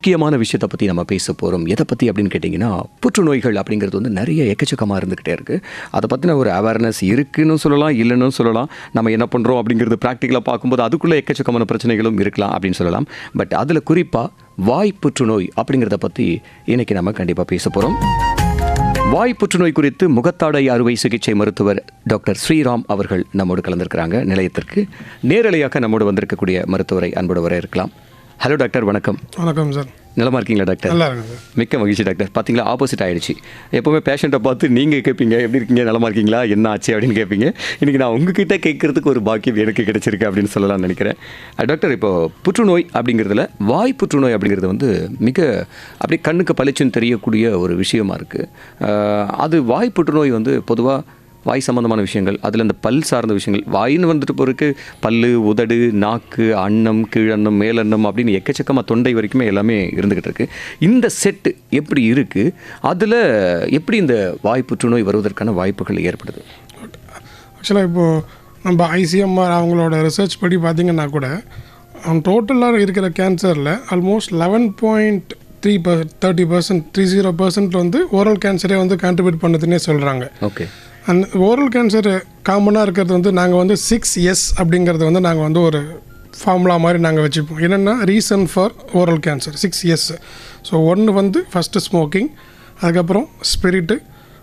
முக்கியமான விஷயத்தை பற்றி நம்ம பேச போகிறோம். எதை பற்றி அப்படின்னு கேட்டிங்கன்னா, புற்றுநோய்கள் அப்படிங்கிறது வந்து நிறைய எக்கச்சக்கமாக இருந்துக்கிட்டே இருக்குது. அதை பற்றின ஒரு அவேர்னஸ் இருக்குன்னு சொல்லலாம், இல்லைன்னு சொல்லலாம். நம்ம என்ன பண்ணுறோம் அப்படிங்கிறது ப்ராக்டிக்கலாக பார்க்கும்போது அதுக்குள்ளே எக்கச்சக்கமான பிரச்சனைகளும் இருக்கலாம் அப்படின்னு சொல்லலாம். பட் அதில் குறிப்பாக வாய் புற்றுநோய் அப்படிங்கிறத பற்றி இன்றைக்கி நம்ம கண்டிப்பாக பேச போகிறோம். வாய் புற்றுநோய் குறித்து முகத்தாடை அறுவை சிகிச்சை மருத்துவர் டாக்டர் ஸ்ரீராம் அவர்கள் நம்மோடு கலந்திருக்கிறாங்க. நிலையத்திற்கு நேரலையாக நம்மோடு வந்திருக்கக்கூடிய மருத்துவரை அன்போடு வர இருக்கலாம். ஹலோ டாக்டர், வணக்கம். வணக்கம் சார். நலமா இருக்கீங்களா டாக்டர்? நல்லா இருக்கு சார். மிக்க மகிழ்ச்சி டாக்டர். பார்த்தீங்களா, ஆப்போசிட் ஆகிடுச்சு. எப்போவுமே பேஷண்ட்டை பார்த்து நீங்கள் கேட்பீங்க, எப்படி இருக்கீங்க, நலமா இருக்கீங்களா, என்ன ஆச்சு அப்படின்னு கேட்பீங்க. இன்றைக்கி நான் உங்ககிட்ட கேட்குறதுக்கு ஒரு பாக்கியம் எனக்கு கிடைச்சிருக்கு அப்படின்னு சொல்லலாம்னு நினைக்கிறேன். டாக்டர், இப்போது புற்றுநோய் அப்படிங்கிறதுல வாய் புற்றுநோய் அப்படிங்கிறது வந்து மிக அப்படியே கண்ணுக்கு பளிச்சுன்னு தெரியக்கூடிய ஒரு விஷயமா இருக்குது. அது வாய் புற்றுநோய் வந்து பொதுவாக வாய் சம்மந்தமான விஷயங்கள், அதில் இந்த பல் சார்ந்த விஷயங்கள், வாயின்னு வந்துட்டு போகிறதுக்கு பல்லு, உதடு, நாக்கு, அன்னம், கீழன்னம், மேலன்னம் அப்படின்னு எக்கச்சக்கமாக தொண்டை வரைக்குமே எல்லாமே இருந்துக்கிட்டு இருக்குது. இந்த செட்டு எப்படி இருக்குது, அதில் எப்படி இந்த வாய் புற்றுநோய் வருவதற்கான வாய்ப்புகள் ஏற்படுது? ஆக்சுவலாக இப்போது நம்ம ஐசிஎம்ஆர் அவங்களோட ரிசர்ச் படி பார்த்திங்கன்னா கூட டோட்டலாக இருக்கிற கேன்சரில் ஆல்மோஸ்ட் 11.30% வந்து ஓரல் கேன்சரே வந்து கான்ட்ரிபியூட் பண்ணுதுன்னே சொல்கிறாங்க. ஓகே. அந்த ஓரல் கேன்சர் காமனாக இருக்கிறது வந்து நாங்கள் வந்து 6S அப்படிங்கிறது வந்து நாங்கள் வந்து ஒரு ஃபார்முலா மாதிரி நாங்கள் வச்சுப்போம். என்னென்னா reason for oral cancer 6S. So ஒன்று வந்து ஃபஸ்ட்டு ஸ்மோக்கிங், அதுக்கப்புறம் ஸ்பிரிட்டு,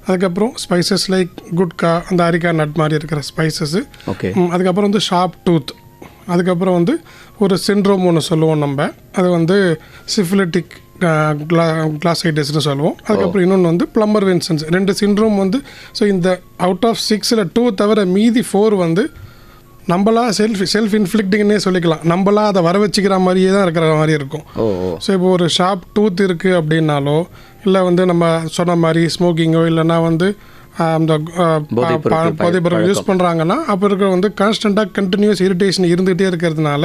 அதுக்கப்புறம் ஸ்பைசஸ் லைக் குட்கா, அந்த அரிக்கா நட் மாதிரி இருக்கிற ஸ்பைசஸ்ஸு. ஓகே. அதுக்கப்புறம் வந்து ஷார்ப் டூத், அதுக்கப்புறம் வந்து ஒரு சிண்ட்ரோம் ஒன்று சொல்லுவோம் நம்ம, அது வந்து சிஃபிலிட்டிக் கிளாசைட்டிஸ்னு சொல்லுவோம். அதுக்கப்புறம் இன்னொன்று வந்து பிளம்பர் வின்சன்ஸ். 2 சிண்ட்ரோம் வந்து, ஸோ இந்த அவுட் ஆஃப் 6ல் 2 தவிர மீதி 4 வந்து நம்மளா செல்ஃப் இன்ஃப்ளிக்டிங்னே சொல்லிக்கலாம். நம்மளா அதை வர வச்சுக்கிற மாதிரியே தான் இருக்கிற மாதிரி இருக்கும். ஸோ இப்போ ஒரு ஷார்ப் டூத் இருக்குது அப்படின்னாலோ, இல்லை வந்து நம்ம சொன்ன மாதிரி ஸ்மோக்கிங்கோ, இல்லைன்னா வந்து அந்த போதைப்பொருள் யூஸ் பண்ணுறாங்கன்னா, அப்போ இருக்கிற வந்து கான்ஸ்டண்ட்டாக கண்டினியூஸ் இரிட்டேஷன் இருந்துகிட்டே இருக்கிறதுனால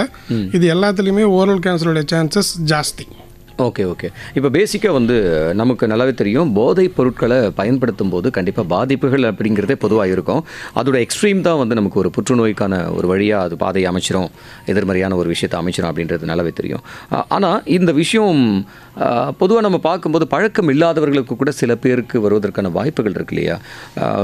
இது எல்லாத்துலேயுமே ஓரல் கேன்சரோட சான்சஸ் ஜாஸ்தி. Okay okay. இப்போ பேசிக்காக வந்து நமக்கு நல்லாவே தெரியும், போதைப் பொருட்களை பயன்படுத்தும் போது கண்டிப்பாக பாதிப்புகள் அப்படிங்கிறதே பொதுவாக இருக்கும். அதோட எக்ஸ்ட்ரீம் தான் வந்து நமக்கு ஒரு புற்றுநோய்க்கான ஒரு வழியாக அது பாதையை அமைச்சிரும், எதிர்மறையான ஒரு விஷயத்தை அமைச்சிரும் அப்படின்றது நல்லாவே தெரியும். ஆனால் இந்த விஷயம் பொதுவாக நம்ம பார்க்கும்போது பழக்கம் இல்லாதவர்களுக்கு கூட சில பேருக்கு வருவதற்கான வாய்ப்புகள் இருக்கு இல்லையா?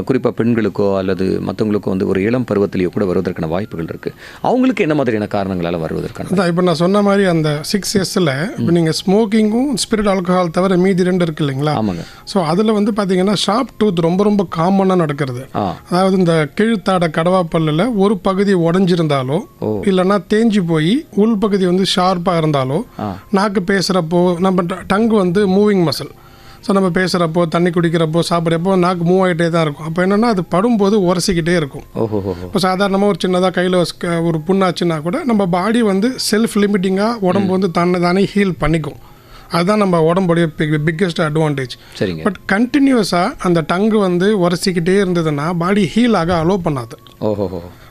குறிப்பாக பெண்களுக்கோ அல்லது மற்றவங்களுக்கோ வந்து ஒரு இளம் பருவத்திலேயோ கூட வருவதற்கான வாய்ப்புகள் இருக்குது. அவங்களுக்கு என்ன மாதிரியான காரணங்களால் வருவதற்கான? இப்போ நான் சொன்ன மாதிரி அந்த 6Sல இப்போ நீங்கள் ஸ்மோக்கிங்கும் ஸ்பிரிட் ஆல்கஹால் தவிர மீதி 2 இருக்கு இல்லைங்களா? ஆமாங்க. ஸோ அதில் வந்து பார்த்தீங்கன்னா ஷார்ப் டூத் ரொம்ப ரொம்ப காமனாக நடக்கிறது. அதாவது இந்த கீழ்த்தாட கடவாப்பல்லில் ஒரு பகுதி உடஞ்சிருந்தாலோ, இல்லைன்னா தேஞ்சி போய் உள்பகுதி வந்து ஷார்ப்பாக இருந்தாலோ, நாக்கு பேசுகிறப்போ நம்ம டங்கு வந்து மூவிங் மசில். ஸோ நம்ம பேசுகிறப்போ, தண்ணி குடிக்கிறப்போ, சாப்பிட்றப்போ நாக்கு மூவ் ஆகிட்டே தான் இருக்கும். அப்போ என்னென்னா அது படும்போது உரசிக்கிட்டே இருக்கும். இப்போ சாதாரணமாக ஒரு சின்னதாக கையில் ஒரு புண்ணாச்சுன்னா கூட நம்ம பாடி வந்து செல்ஃப் லிமிட்டிங்காக உடம்பு வந்து தானே ஹீல் பண்ணிக்கும். அதுதான் நம்ம உடம்புடைய பிக்கெஸ்ட் அட்வான்டேஜ். சரிங்க. பட் கண்டினியூஸாக அந்த டங்கு வந்து உரசிக்கிட்டே இருந்ததுன்னா பாடி ஹீல் ஆக அலோவ் பண்ணாது.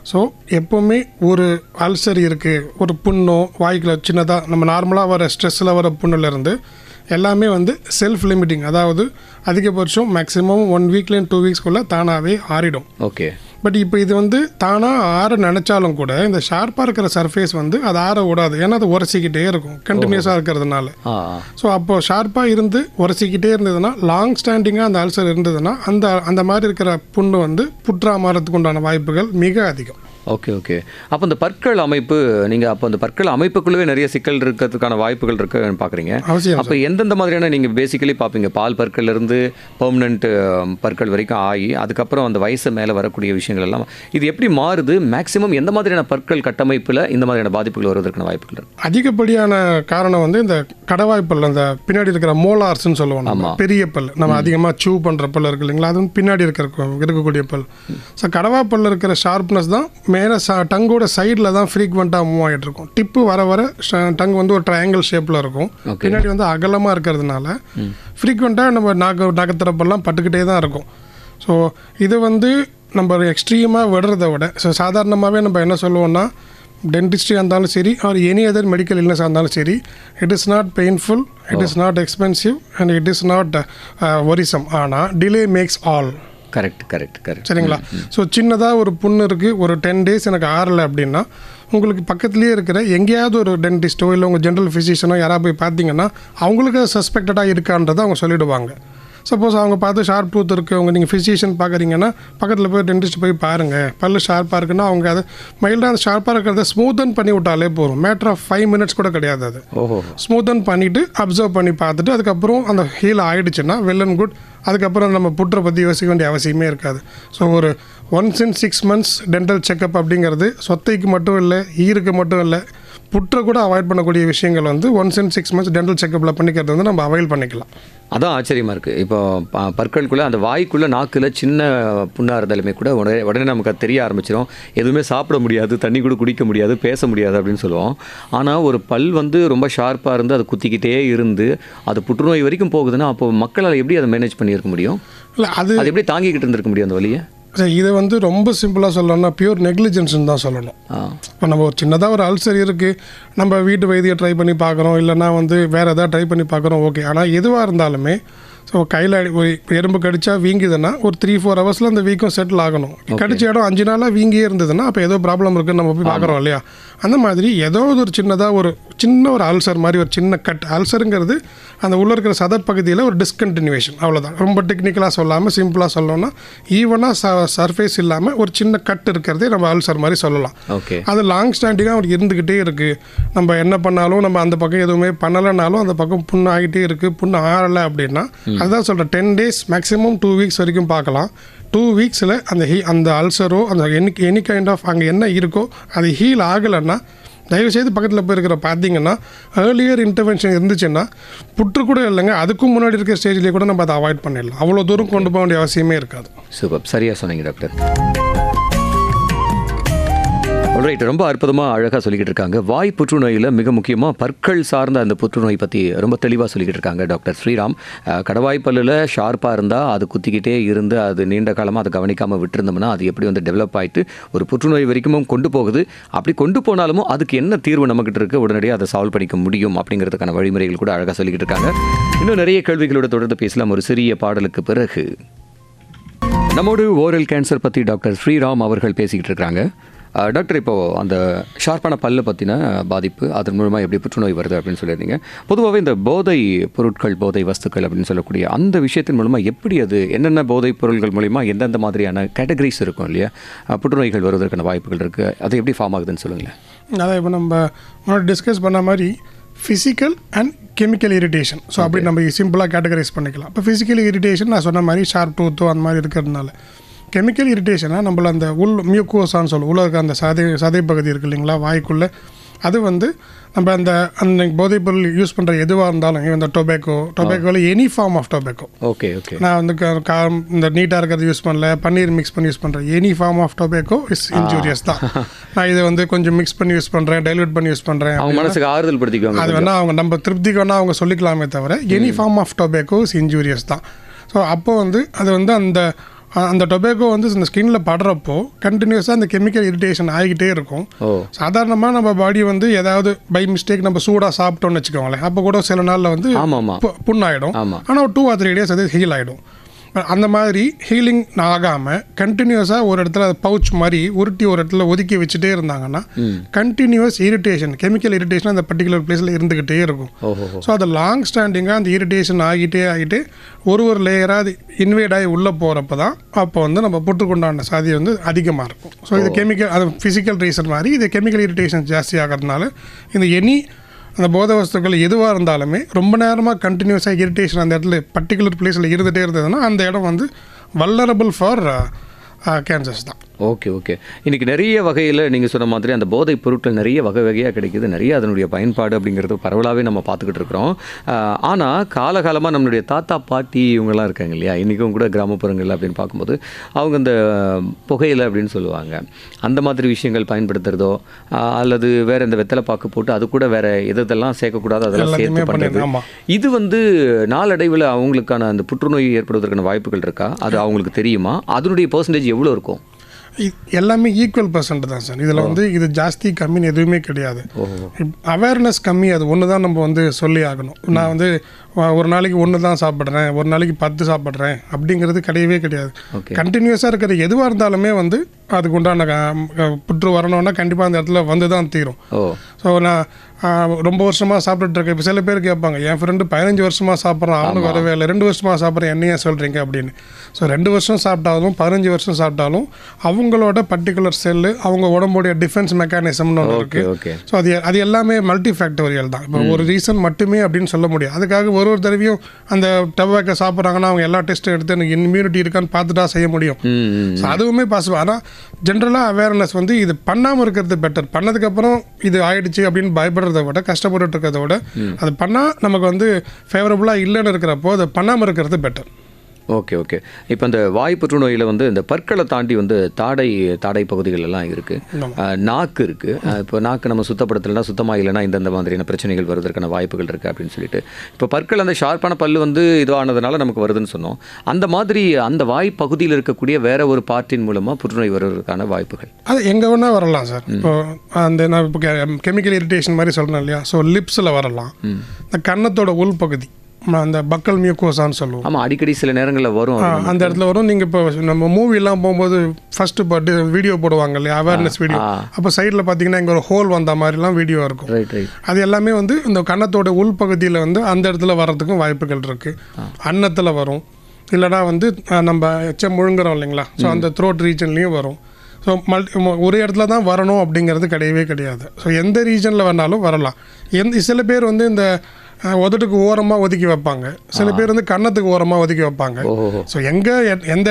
ஸோ எப்போவுமே ஒரு அல்சர் இருக்குது, ஒரு புண்ணோ, வாய்க்குள்ள சின்னதாக நம்ம நார்மலாக வர ஸ்ட்ரெஸ்ஸில் வர புண்ணுலேருந்து எல்லாமே வந்து செல்ஃப் லிமிட்டிங். அதாவது அதிகபட்சம் மேக்ஸிமம் 1 வீக்லேருந்து 2 வீக்ஸ்க்குள்ளே தானாகவே ஆறிடும். ஓகே. பட் இப்போ இது வந்து தானாக ஆற நினச்சாலும் கூட இந்த ஷார்ப்பாக இருக்கிற சர்ஃபேஸ் வந்து அது ஆற விடாது. ஏன்னா அது உரசிக்கிட்டே இருக்கும் கண்டினியூஸாக இருக்கிறதுனால. ஸோ அப்போது ஷார்ப்பாக இருந்து உரசிக்கிட்டே இருந்ததுன்னா, லாங் ஸ்டாண்டிங்காக அந்த அல்சர் இருந்ததுன்னா அந்த மாதிரி இருக்கிற புண்ணு வந்து புற்றா மாறதுக்கு உண்டான வாய்ப்புகள் மிக அதிகம். Okay okay. அப்போ இந்த பற்கள் அமைப்பு, நீங்கள் அப்போ அந்த பற்கள் அமைப்புக்குள்ளே நிறைய சிக்கல் இருக்கிறதுக்கான வாய்ப்புகள் இருக்குன்னு பார்க்குறீங்க. அவசியம். அப்போ எந்தெந்த மாதிரியான நீங்கள் பேசிக்கலி பார்ப்பீங்க? பால் பற்கள்லேருந்து பெர்மனண்ட் பற்கள் வரைக்கும் ஆகி அதுக்கப்புறம் அந்த வயசு மேலே வரக்கூடிய விஷயங்கள் எல்லாம் இது எப்படி மாறுது? மேக்ஸிமம் எந்த மாதிரியான பற்கள் கட்டமைப்பில் இந்த மாதிரியான பாதிப்புகள் வருவதற்கான வாய்ப்புகள் இருக்குது? அதிகப்படியான காரணம் வந்து இந்த கடவாய்ப்பல், அந்த பின்னாடி இருக்கிற மோலார்ஸ்ன்னு சொல்லுவோம். நம்ம பெரிய பல், நம்ம அதிகமாக சூ பண்ணுற பல் இருக்கு இல்லைங்களா? அது வந்து பின்னாடி இருக்கக்கூடிய பல். ஸோ கடவாய்ப்பல்ல இருக்கிற ஷார்ப்னஸ் தான் மேலே டங்கோட சைடில் தான் ஃப்ரீக்வெண்ட்டாக மூவ் ஆகிட்டு இருக்கும். டிப்பு வர வர டங் வந்து ஒரு ட்ரையாங்கிள் ஷேப்பில் இருக்கும். பின்னாடி வந்து அகலமாக இருக்கிறதுனால ஃப்ரீக்வெண்ட்டாக நம்ம நகத்திறப்பெல்லாம் பட்டுக்கிட்டே தான் இருக்கும். ஸோ இது வந்து நம்ம எக்ஸ்ட்ரீமாக விடுறத விட சாதாரணமாகவே நம்ம என்ன சொல்லுவோம்னா, டென்டிஸ்ட்ரியாக இருந்தாலும் சரி, ஆர் எனி அதர் மெடிக்கல் இல்னஸாக இருந்தாலும் சரி, it is not painful, it is not expensive and it is not worrisome. ஆனால் டிலே மேக்ஸ் ஆல். கரெக்ட். சரிங்களா? ஸோ சின்னதாக ஒரு புண்ணு இருக்குது, ஒரு 10 days எனக்கு ஆறலை அப்படின்னா உங்களுக்கு பக்கத்துலேயே இருக்கிற எங்கேயாவது ஒரு டென்டிஸ்ட்டோ இல்லை உங்கள் ஜென்ரல் ஃபிசிஷியனோ யாராவது போய் பார்த்தீங்கன்னா அவங்களுக்கு சஸ்பெக்டடாக இருக்கான்றதை அவங்க சொல்லிவிடுவாங்க. சப்போஸ் அவங்க பார்த்து ஷார்ப் டூத் இருக்குது, நீங்கள் ஃபிசிஷியன் பார்க்குறீங்கன்னா பக்கத்தில் போய் டென்டிஸ்ட் போய் பாருங்கள், பல்லு ஷார்ப்பாக இருக்குன்னா அவங்க அதை மைல்டாக அந்த ஷார்ப்பாக இருக்கிறத ஸ்மூத்தன் பண்ணி விட்டாலே போதும். மேட்டர் ஆஃப் 5 மினிட்ஸ் கூட கிடையாது. அது ஸ்மூத்தன் பண்ணிவிட்டு அப்சர்வ் பண்ணி பார்த்துட்டு அதுக்கப்புறம் அந்த ஹீல் ஆகிடுச்சுன்னா வெல் அண்ட் குட். அதுக்கப்புறம் நம்ம புற்றை பற்றி யோசிக்க வேண்டிய அவசியமே இருக்காது. ஸோ ஒரு once in 6 months dental checkup அப்படிங்கிறது சொத்தைக்கு மட்டும் இல்லை, ஈருக்கு மட்டும் இல்லை, புற்றை கூட அவாய்ட் பண்ணக்கூடிய விஷயங்கள் வந்து ஒன்ஸ் இன் 6 months டென்டல் செக்கப்பில் பண்ணிக்கிறது வந்து நம்ம அவாய்ட் பண்ணிக்கலாம். அதான் ஆச்சரியமாக இருக்குது. இப்போ பற்களுக்குள்ளே அந்த வாய்க்குள்ளே நாக்கில் சின்ன புண்ணாக இருந்தாலுமே கூட உடனே நமக்கு அது தெரிய ஆரம்பிச்சிடும். எதுவுமே சாப்பிட முடியாது, தண்ணி கூட குடிக்க முடியாது, பேச முடியாது அப்படின்னு சொல்லுவோம். ஆனால் ஒரு பல் வந்து ரொம்ப ஷார்ப்பாக இருந்து அது குத்திக்கிட்டே இருந்து அது புற்றுநோய் வரைக்கும் போகுதுன்னா அப்போ மக்களால் எப்படி அதை மேனேஜ் பண்ணியிருக்க முடியும்? இல்லை அது எப்படி தாங்கிக்கிட்டு இருந்திருக்க முடியும் அந்த வழியை? இதை வந்து ரொம்ப சிம்பிளாக சொல்லணும்னா பியூர் நெக்லிஜென்ஸ்ன்னு தான் சொல்லணும். இப்போ நம்ம ஒரு சின்னதாக ஒரு அல்சர் இருக்குது, நம்ம வீட்டு வைத்தியம் ட்ரை பண்ணி பார்க்குறோம், இல்லைனா வந்து வேறு எதாவது ட்ரை பண்ணி பார்க்குறோம், ஓகே. ஆனால் எதுவாக இருந்தாலுமே ஸோ கையில் எறும்பு கடிச்சா வீங்குதுன்னா ஒரு 3-4 ஹவர்ஸில் அந்த வீக்கம் செட்டில் ஆகணும். கடிச்ச இடம் 5 நாளாக வீங்கியே இருந்ததுன்னா அப்போ ஏதோ ப்ராப்ளம் இருக்குன்னு நம்ம போய் பார்க்குறோம் இல்லையா? அந்த மாதிரி ஏதோ ஒரு சின்னதாக ஒரு அல்சர் மாதிரி ஒரு சின்ன கட். அல்சருங்கிறது அந்த உள்ளே இருக்கிற சதப்பகுதியில் ஒரு டிஸ்கண்டினியூவேஷன், அவ்வளோதான். ரொம்ப டெக்னிக்கலாக சொல்லாமல் சிம்பிளாக சொல்லணும்னா ஈவனாக சர்ஃபேஸ் இல்லாமல் ஒரு சின்ன கட் இருக்கிறதே நம்ம அல்சர் மாதிரி சொல்லலாம். ஓகே. அது லாங் ஸ்டாண்டிங்காக அவருக்கு இருந்துக்கிட்டே இருக்குது. நம்ம என்ன பண்ணாலும் நம்ம அந்த பக்கம் எதுவுமே பண்ணலைனாலும் அந்த பக்கம் புண்ணு ஆகிட்டே இருக்குது, புண்ணு ஆறலை அப்படின்னா அதுதான் சொல்கிறேன் 10 days மேக்ஸிமம் 2 weeks வரைக்கும் பார்க்கலாம். 2 weeksல அந்த அல்சரோ அந்த எனி கைண்ட் ஆஃப் அங்கே என்ன இருக்கோ அது ஹீல் ஆகலைன்னா தயவுசெய்து பக்கத்தில் போயிருக்கிற பார்த்தீங்கன்னா ஏர்லியர் இன்டர்வென்ஷன் இருந்துச்சுன்னா புற்று கூட இல்லைங்க, அதுக்கும் முன்னாடி இருக்கிற ஸ்டேஜ்லேயே கூட நம்ம அதை அவாய்ட் பண்ணிடலாம். அவ்வளோ தூரம் கொண்டு போக வேண்டிய அவசியமே இருக்காது. சூப்பர், சரியாக சொன்னீங்க டாக்டர். ரைட், ரொம்ப அற்புதமாக அழகாக சொல்லிக்கிட்டு இருக்காங்க. வாய் புற்றுநோயில் மிக முக்கியமாக பற்கள் சார்ந்த அந்த புற்றுநோய் பற்றி ரொம்ப தெளிவாக சொல்லிக்கிட்டு இருக்காங்க டாக்டர் ஸ்ரீராம். கடவாய் பல்லில் ஷார்ப்பாக இருந்தால் அது குத்திக்கிட்டே இருந்து அது நீண்ட காலமாக அதை கவனிக்காமல் விட்டுருந்தோம்னா அது எப்படி வந்து டெவலப் ஆகிட்டு ஒரு புற்றுநோய் வரைக்கும் கொண்டு போகுது. அப்படி கொண்டு போனாலும் அதுக்கு என்ன தீர்வு நம்மகிட்ட இருக்குது, உடனடியாக அதை சால்வ் பண்ணிக்க முடியும் அப்படிங்கிறதுக்கான வழிமுறைகள் கூட அழகாக சொல்லிக்கிட்டு இருக்காங்க. இன்னும் நிறைய கேள்விகளோட தொடர்ந்து பேசலாம் ஒரு சிறிய பாடலுக்கு பிறகு. நம்மோடு ஓரல் கேன்சர் பற்றி டாக்டர் ஸ்ரீராம் அவர்கள் பேசிக்கிட்டு இருக்காங்க. டாக்டர், இப்போது அந்த ஷார்ப்பான பல்லை பற்றின பாதிப்பு அதன் மூலமாக எப்படி புற்றுநோய் வருது அப்படின்னு சொல்லியிருந்தீங்க. பொதுவாகவே இந்த போதை பொருட்கள், போதை வஸ்துக்கள் அப்படின்னு சொல்லக்கூடிய அந்த விஷயத்தின் மூலமாக எப்படி அது என்னென்ன போதைப் பொருள்கள் மூலிமா எந்தெந்த மாதிரியான கேட்டகரிஸ் இருக்கும் இல்லையா, புற்றுநோய்கள் வருவதற்கான வாய்ப்புகள் இருக்குது, அது எப்படி ஃபார்ம் ஆகுதுன்னு சொல்லுங்களேன். அதான் இப்போ நம்ம முன்னாடி டிஸ்கஸ் பண்ண மாதிரி physical and chemical irritation. So அப்படி நம்ம சிம்பிளாக கேட்டகரைஸ் பண்ணிக்கலாம். இப்போ ஃபிசிக்கல் இரிட்டேஷன் நான் சொன்ன மாதிரி ஷார்ப் டூத்தோ அந்த மாதிரி இருக்கிறதுனால. கெமிக்கல் இரிட்டேஷனாக நம்மள அந்த மியூக்கோசான்னு சொல்லுவோம், உள்ள இருக்க அந்த சதை பகுதி இருக்குது இல்லைங்களா வாய்க்குள்ளே, அது வந்து நம்ம அந்த போதைப்பொருள் யூஸ் பண்ணுற எதுவாக இருந்தாலும் இந்த டொபேக்கோவில் any form of tobacco. Okay okay. நான் வந்து இந்த நீட்டாக இருக்கிறது யூஸ் பண்ணல, பன்னீர் மிக்ஸ் பண்ணி யூஸ் பண்ணுறேன். Any form of tobacco is injurious தான். நான் இதை வந்து கொஞ்சம் மிக்ஸ் பண்ணி யூஸ் பண்ணுறேன், டைல்யூட் பண்ணி யூஸ் பண்ணுறேன், அவங்க மனசுக்கு ஆறுதல் படுத்திக்குவாங்க. அது வேணால் அவங்க நம்ம திருப்திக்கு வேணால் அவங்க சொல்லிக்கலாமே தவிர any form of tobacco is injurious தான். ஸோ அப்போ வந்து அது வந்து அந்த டொபேக்கோ வந்து இந்த ஸ்கின்ல படுறப்போ கண்டினியூஸாக அந்த கெமிக்கல் இரிட்டேஷன் ஆகிக்கிட்டே இருக்கும். சாதாரணமாக நம்ம பாடி வந்து ஏதாவது பை மிஸ்டேக் நம்ம சூடாக சாப்பிட்டோம்னு வச்சுக்கோங்களேன், அப்போ கூட சில நாளில் வந்து புண்ணாயிடும். ஆனால் 2 or 3 days அது ஹீல் ஆகிடும். அந்த மாதிரி ஹீலிங் ஆகாமல் கண்டினியூஸாக ஒரு இடத்துல பவுச் மாதிரி உருட்டி ஒரு இடத்துல ஒதுக்கி வச்சுட்டே இருந்தாங்கன்னா கண்டினியூஸ் இரிட்டேஷன், கெமிக்கல் இரிட்டேஷன் அந்த பர்டிகுலர் பிளேஸில் இருந்துக்கிட்டே இருக்கும். ஸோ அது லாங் ஸ்டாண்டிங்காக அந்த இரிட்டேஷன் ஆகிட்டே ஒரு லேயராக இன்வேட் ஆகி உள்ளே போகிறப்ப தான் அப்போ வந்து நம்ம புற்றுக்குண்டான சாதி வந்து அதிகமாக இருக்கும். ஸோ இது கெமிக்கல், அது ஃபிசிக்கல் ரீசன் மாதிரி இது கெமிக்கல் இரிட்டேஷன் ஜாஸ்தி ஆகிறதுனால இந்த அந்த போதை வஸ்துக்கள் எதுவாக இருந்தாலுமே ரொம்ப நேரமாக கண்டினியூஸாக இரிட்டேஷன் அந்த இடத்துல பர்டிகுலர் பிளேஸில் இருந்துகிட்டே இருந்ததுன்னா அந்த இடம் வந்து வல்னரபிள் ஃபார் கேன்சர்ஸ் தான். Okay okay. இன்றைக்கி நிறைய வகையில் நீங்கள் சொன்ன மாதிரி அந்த போதைப் பொருட்கள் நிறைய வகையாக கிடைக்குது, நிறைய அதனுடைய பயன்பாடு அப்படிங்கிறது பரவலாகவே நம்ம பார்த்துக்கிட்டு இருக்கிறோம். ஆனால் காலகாலமாக நம்மளுடைய தாத்தா பாட்டி இவங்கெல்லாம் இருக்காங்க இல்லையா, இன்றைக்கும் கூட கிராமப்புறங்கள் அப்படின்னு பார்க்கும்போது அவங்க இந்த புகையிலை அப்படின்னு சொல்லுவாங்க, அந்த மாதிரி விஷயங்கள் பயன்படுத்துகிறதோ அல்லது வேறு இந்த வெத்தலை பாக்கு போட்டு அது கூட வேறு எதெல்லாம் சேர்க்கக்கூடாது அதெல்லாம் சேர்த்து பண்ணுறது, இது வந்து நாளடைவில் அவங்களுக்கான அந்த புற்றுநோய் ஏற்படுவதற்கான வாய்ப்புகள் இருக்கா, அது அவங்களுக்கு தெரியுமா, அதனுடைய பெர்சன்டேஜ் எவ்வளோ இருக்கும்? எல்லாமே ஈக்குவல் பர்சன்ட் தான் சார். இதில் வந்து இது ஜாஸ்தி கம்மின்னு எதுவுமே கிடையாது. அவேர்னஸ் கம்மி, அது ஒன்று தான் நம்ம வந்து சொல்லி ஆகணும். நான் வந்து ஒரு நாளைக்கு 1 தான் சாப்பிட்றேன், ஒரு நாளைக்கு 10 சாப்பிட்றேன் அப்படிங்கிறது கிடையவே கிடையாது. கண்டினியூஸாக இருக்கிற எதுவாக இருந்தாலுமே வந்து அதுக்கு உண்டான புற்று வரணும்னா கண்டிப்பாக அந்த இடத்துல வந்து தான் தீரும். ஸோ நான் ரொம்ப வருஷமாக சாப்பிட்டுட்டு இருக்கேன். இப்போ சில பேர் கேட்பாங்க, என் ஃப்ரெண்டு 15 வருஷமாக சாப்பிட்றான், அவனுக்கு வரவே இல்லை, 2 வருஷமாக சாப்பிட்றேன், என்னையே சொல்கிறீங்க அப்படின்னு. ஸோ 2 வருஷம் சாப்பிட்டாலும் 15 வருஷம் சாப்பிட்டாலும் அவங்களோட பர்டிகுலர் செல்லு, அவங்க உடம்புடைய டிஃபென்ஸ் மெக்கானிசம்னு ஒன்று இருக்குது. ஸோ அது எல்லாமே மல்டி ஃபேக்டோரியல் தான். இப்போ ஒரு ரீசன் மட்டுமே அப்படின்னு சொல்ல முடியும். அதுக்காக ஒரு தடவையும் அந்த டொபாக்கோ சாப்பிட்றாங்கன்னா அவங்க எல்லா டெஸ்ட்டும் எடுத்து எனக்கு இம்யூனிட்டி இருக்கான்னு பார்த்துட்டா செய்ய முடியும். ஸோ அதுவுமே பாசிபிள். ஆனால் ஜென்ரலாக அவேர்னஸ் வந்து இது பண்ணாமல் இருக்கிறது பெட்டர். பண்ணதுக்கப்புறம் இது ஆயிடுச்சு அப்படின்னு பயப்படுறத விட, கஷ்டப்பட்டு இருக்கிறத விட, அது பண்ணால் நமக்கு வந்து ஃபேவரபுளாக இல்லைன்னு இருக்கிறப்போ அதை பண்ணாமல் இருக்கிறது பெட்டர். Okay okay. இப்போ இந்த வாய் புற்றுநோயில் வந்து இந்த பற்களை தாண்டி வந்து தாடை பகுதிகள் எல்லாம் இருக்குது, நாக்கு இருக்குது. இப்போ நாக்கு நம்ம சுத்தப்படுத்தலைன்னா, சுத்தமாக இல்லைன்னா இந்த மாதிரியான பிரச்சனைகள் வருவதற்கான வாய்ப்புகள் இருக்குது அப்படின்னு சொல்லிட்டு, இப்போ பற்கள் அந்த ஷார்ப்பான பல் வந்து இதுவானதுனால நமக்கு வருதுன்னு சொன்னோம். அந்த மாதிரி அந்த வாய் பகுதியில் இருக்கக்கூடிய வேற ஒரு பார்ட்டின் மூலமாக புற்றுநோய் வருவதற்கான வாய்ப்புகள் அது எங்கே வேணால் வரலாம் சார். இப்போ அந்த நான் இப்போ கெமிக்கல் இரிட்டேஷன் மாதிரி சொல்கிறேன் இல்லையா, ஸோ லிப்ஸில் வரலாம், இந்த கன்னத்தோட உள்பகுதி, அந்த பக்கல் மியூக்கோசான்னு சொல்லுவோம். ஆமாம், அடிக்கடி சில நேரங்களில் வரும், அந்த இடத்துல வரும். நீங்கள் இப்போ நம்ம மூவிலாம் போகும்போது ஃபர்ஸ்ட் இப்போ வீடியோ போடுவாங்க இல்லையா, அவேர்னஸ் வீடியோ, அப்போ சைடில் பார்த்தீங்கன்னா இங்கே ஒரு ஹோல் வந்த மாதிரிலாம் வீடியோ இருக்கும். அது எல்லாமே வந்து இந்த கன்னத்தோட உள்பகுதியில் வந்து அந்த இடத்துல வர்றதுக்கும் வாய்ப்புகள் இருக்குது. அன்னத்தில் வரும், இல்லைனா வந்து நம்ம எச்சம் முழுங்குறோம் இல்லைங்களா, ஸோ அந்த த்ரோட் ரீஜன்லேயும் வரும். ஸோ ஒரு இடத்துல தான் வரணும் அப்படிங்கிறது கிடையவே கிடையாது. ஸோ எந்த ரீஜனில் வேணாலும் வரலாம். சில பேர் வந்து இந்த உதட்டுக்கு ஓரமாக ஒதுக்கி வைப்பாங்க, சில பேர் வந்து கன்னத்துக்கு ஓரமாக ஒதுக்கி வைப்பாங்க. ஸோ எந்த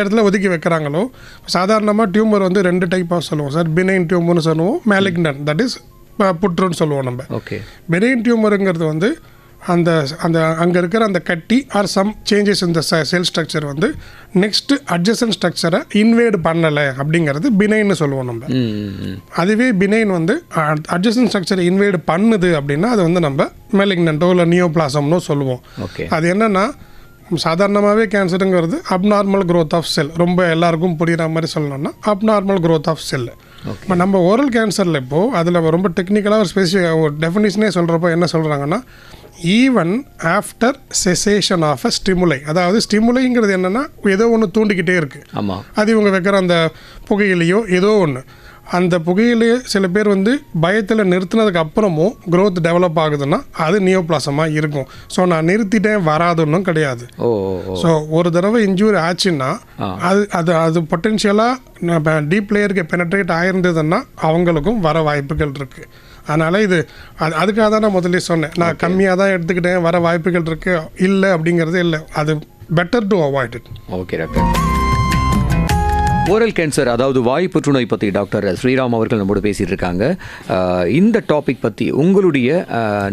இடத்துல ஒதுக்கி வைக்கிறாங்களோ, சாதாரணமாக டியூமர் வந்து 2 டைப்பாக சொல்லுவோம் சார். பினைன் டியூமர்னு சொல்லுவோம், மேலிக்னன்ட், தட் இஸ் புற்றுன்னு சொல்லுவோம் நம்ம. பினைன் டியூமருங்கிறது வந்து அந்த அந்த அங்கே இருக்கிற அந்த கட்டி ஆர் சம் சேஞ்சஸ் இந்த செல் ஸ்ட்ரக்சர் வந்து நெக்ஸ்ட் அட்ஜசன்ட் ஸ்ட்ரக்சரை இன்வேட் பண்ணலை அப்படிங்கிறது பினைன்னு சொல்லுவோம் நம்ம. அதுவே பினைன் வந்து அட்ஜசன்ட் ஸ்ட்ரக்சரை இன்வேட் பண்ணுது அப்படின்னா அது வந்து நம்ம மெலிக்னன்ட்டோ இல்லை நியோபிளாசம்னோ சொல்லுவோம். அது என்னென்னா, சாதாரணமாகவே கேன்சருங்கிறது அப்நார்மல் க்ரோத் ஆஃப் செல். ரொம்ப எல்லாருக்கும் புரிகிற மாதிரி சொல்லணும்னா அப்நார்மல் க்ரோத் ஆஃப் செல். இப்போ நம்ம ஓரல் கேன்சரில் இப்போது அதில் ரொம்ப டெக்னிக்கலாக ஒரு ஸ்பெசிஃபிக் ஒரு டெஃபினிஷனே சொல்கிறப்போ என்ன சொல்கிறாங்கன்னா, even after cessation of a stimuli. அதாவது ஸ்டிமுலைங்கிறது என்னென்னா ஏதோ ஒன்று தூண்டிக்கிட்டே இருக்குது. அது இவங்க வைக்கிற அந்த புகையிலையோ ஏதோ ஒன்று, அந்த புகையிலையே சில பேர் வந்து பயத்தில் நிறுத்தினதுக்கு அப்புறமும் க்ரோத் டெவலப் ஆகுதுன்னா அது நியோபிளாசமாக இருக்கும். ஸோ நான் நிறுத்திட்டேன் வராதுன்னும் கிடையாது. ஸோ ஒரு தடவை இன்ஜூரி ஆச்சுன்னா அது அது அது பொட்டென்ஷியலாக டீப் லேயருக்கு பெனட்ரேட் ஆயிருந்ததுன்னா அவங்களுக்கும் வர வாய்ப்புகள் இருக்குது. அதனால் இது அதுக்காக தான் நான் முதல்ல சொன்னேன், நான் கம்மியாக தான் எடுத்துக்கிட்டேன், வர வாய்ப்புகள் இருக்குது இல்லை அப்படிங்கிறது இல்லை. அது better to avoid it. Okay doctor. Oral cancer, அதாவது வாய் புற்றுநோய் பற்றி டாக்டர் ஸ்ரீராம் அவர்கள் நம்மோடு பேசிகிட்டு இருக்காங்க. இந்த டாபிக் பற்றி உங்களுடைய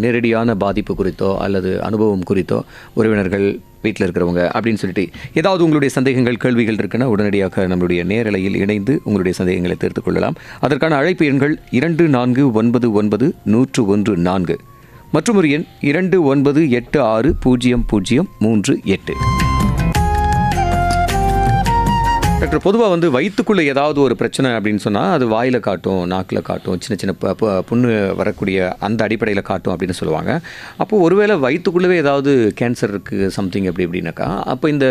நேரடியான பாதிப்பு குறித்தோ அல்லது அனுபவம் குறித்தோ, உறவினர்கள், வீட்டில் இருக்கிறவங்க அப்படின்னு சொல்லிட்டு ஏதாவது உங்களுடைய சந்தேகங்கள், கேள்விகள் இருக்குன்னா உடனடியாக நம்மளுடைய நேரலையில் இணைந்து உங்களுடைய சந்தேகங்களை தீர்த்து கொள்ளலாம். அதற்கான அழைப்பு எண்கள் 2499-101-4 மற்றும் ஒரு எண் 29860038. டாக்டர், பொதுவாக வந்து வயிற்றுக்குள்ளே ஏதாவது ஒரு பிரச்சனை அப்படின்னு சொன்னால் அது வாயில் காட்டும், நாக்கில் காட்டும், சின்ன சின்ன புண்ணு வரக்கூடிய அந்த அடிப்படையில் காட்டும் அப்படின்னு சொல்லுவாங்க. அப்போது ஒருவேளை வயிற்றுக்குள்ளவே ஏதாவது கேன்சர் இருக்குது சம்திங் அப்படின்னாக்கா அப்போ இந்த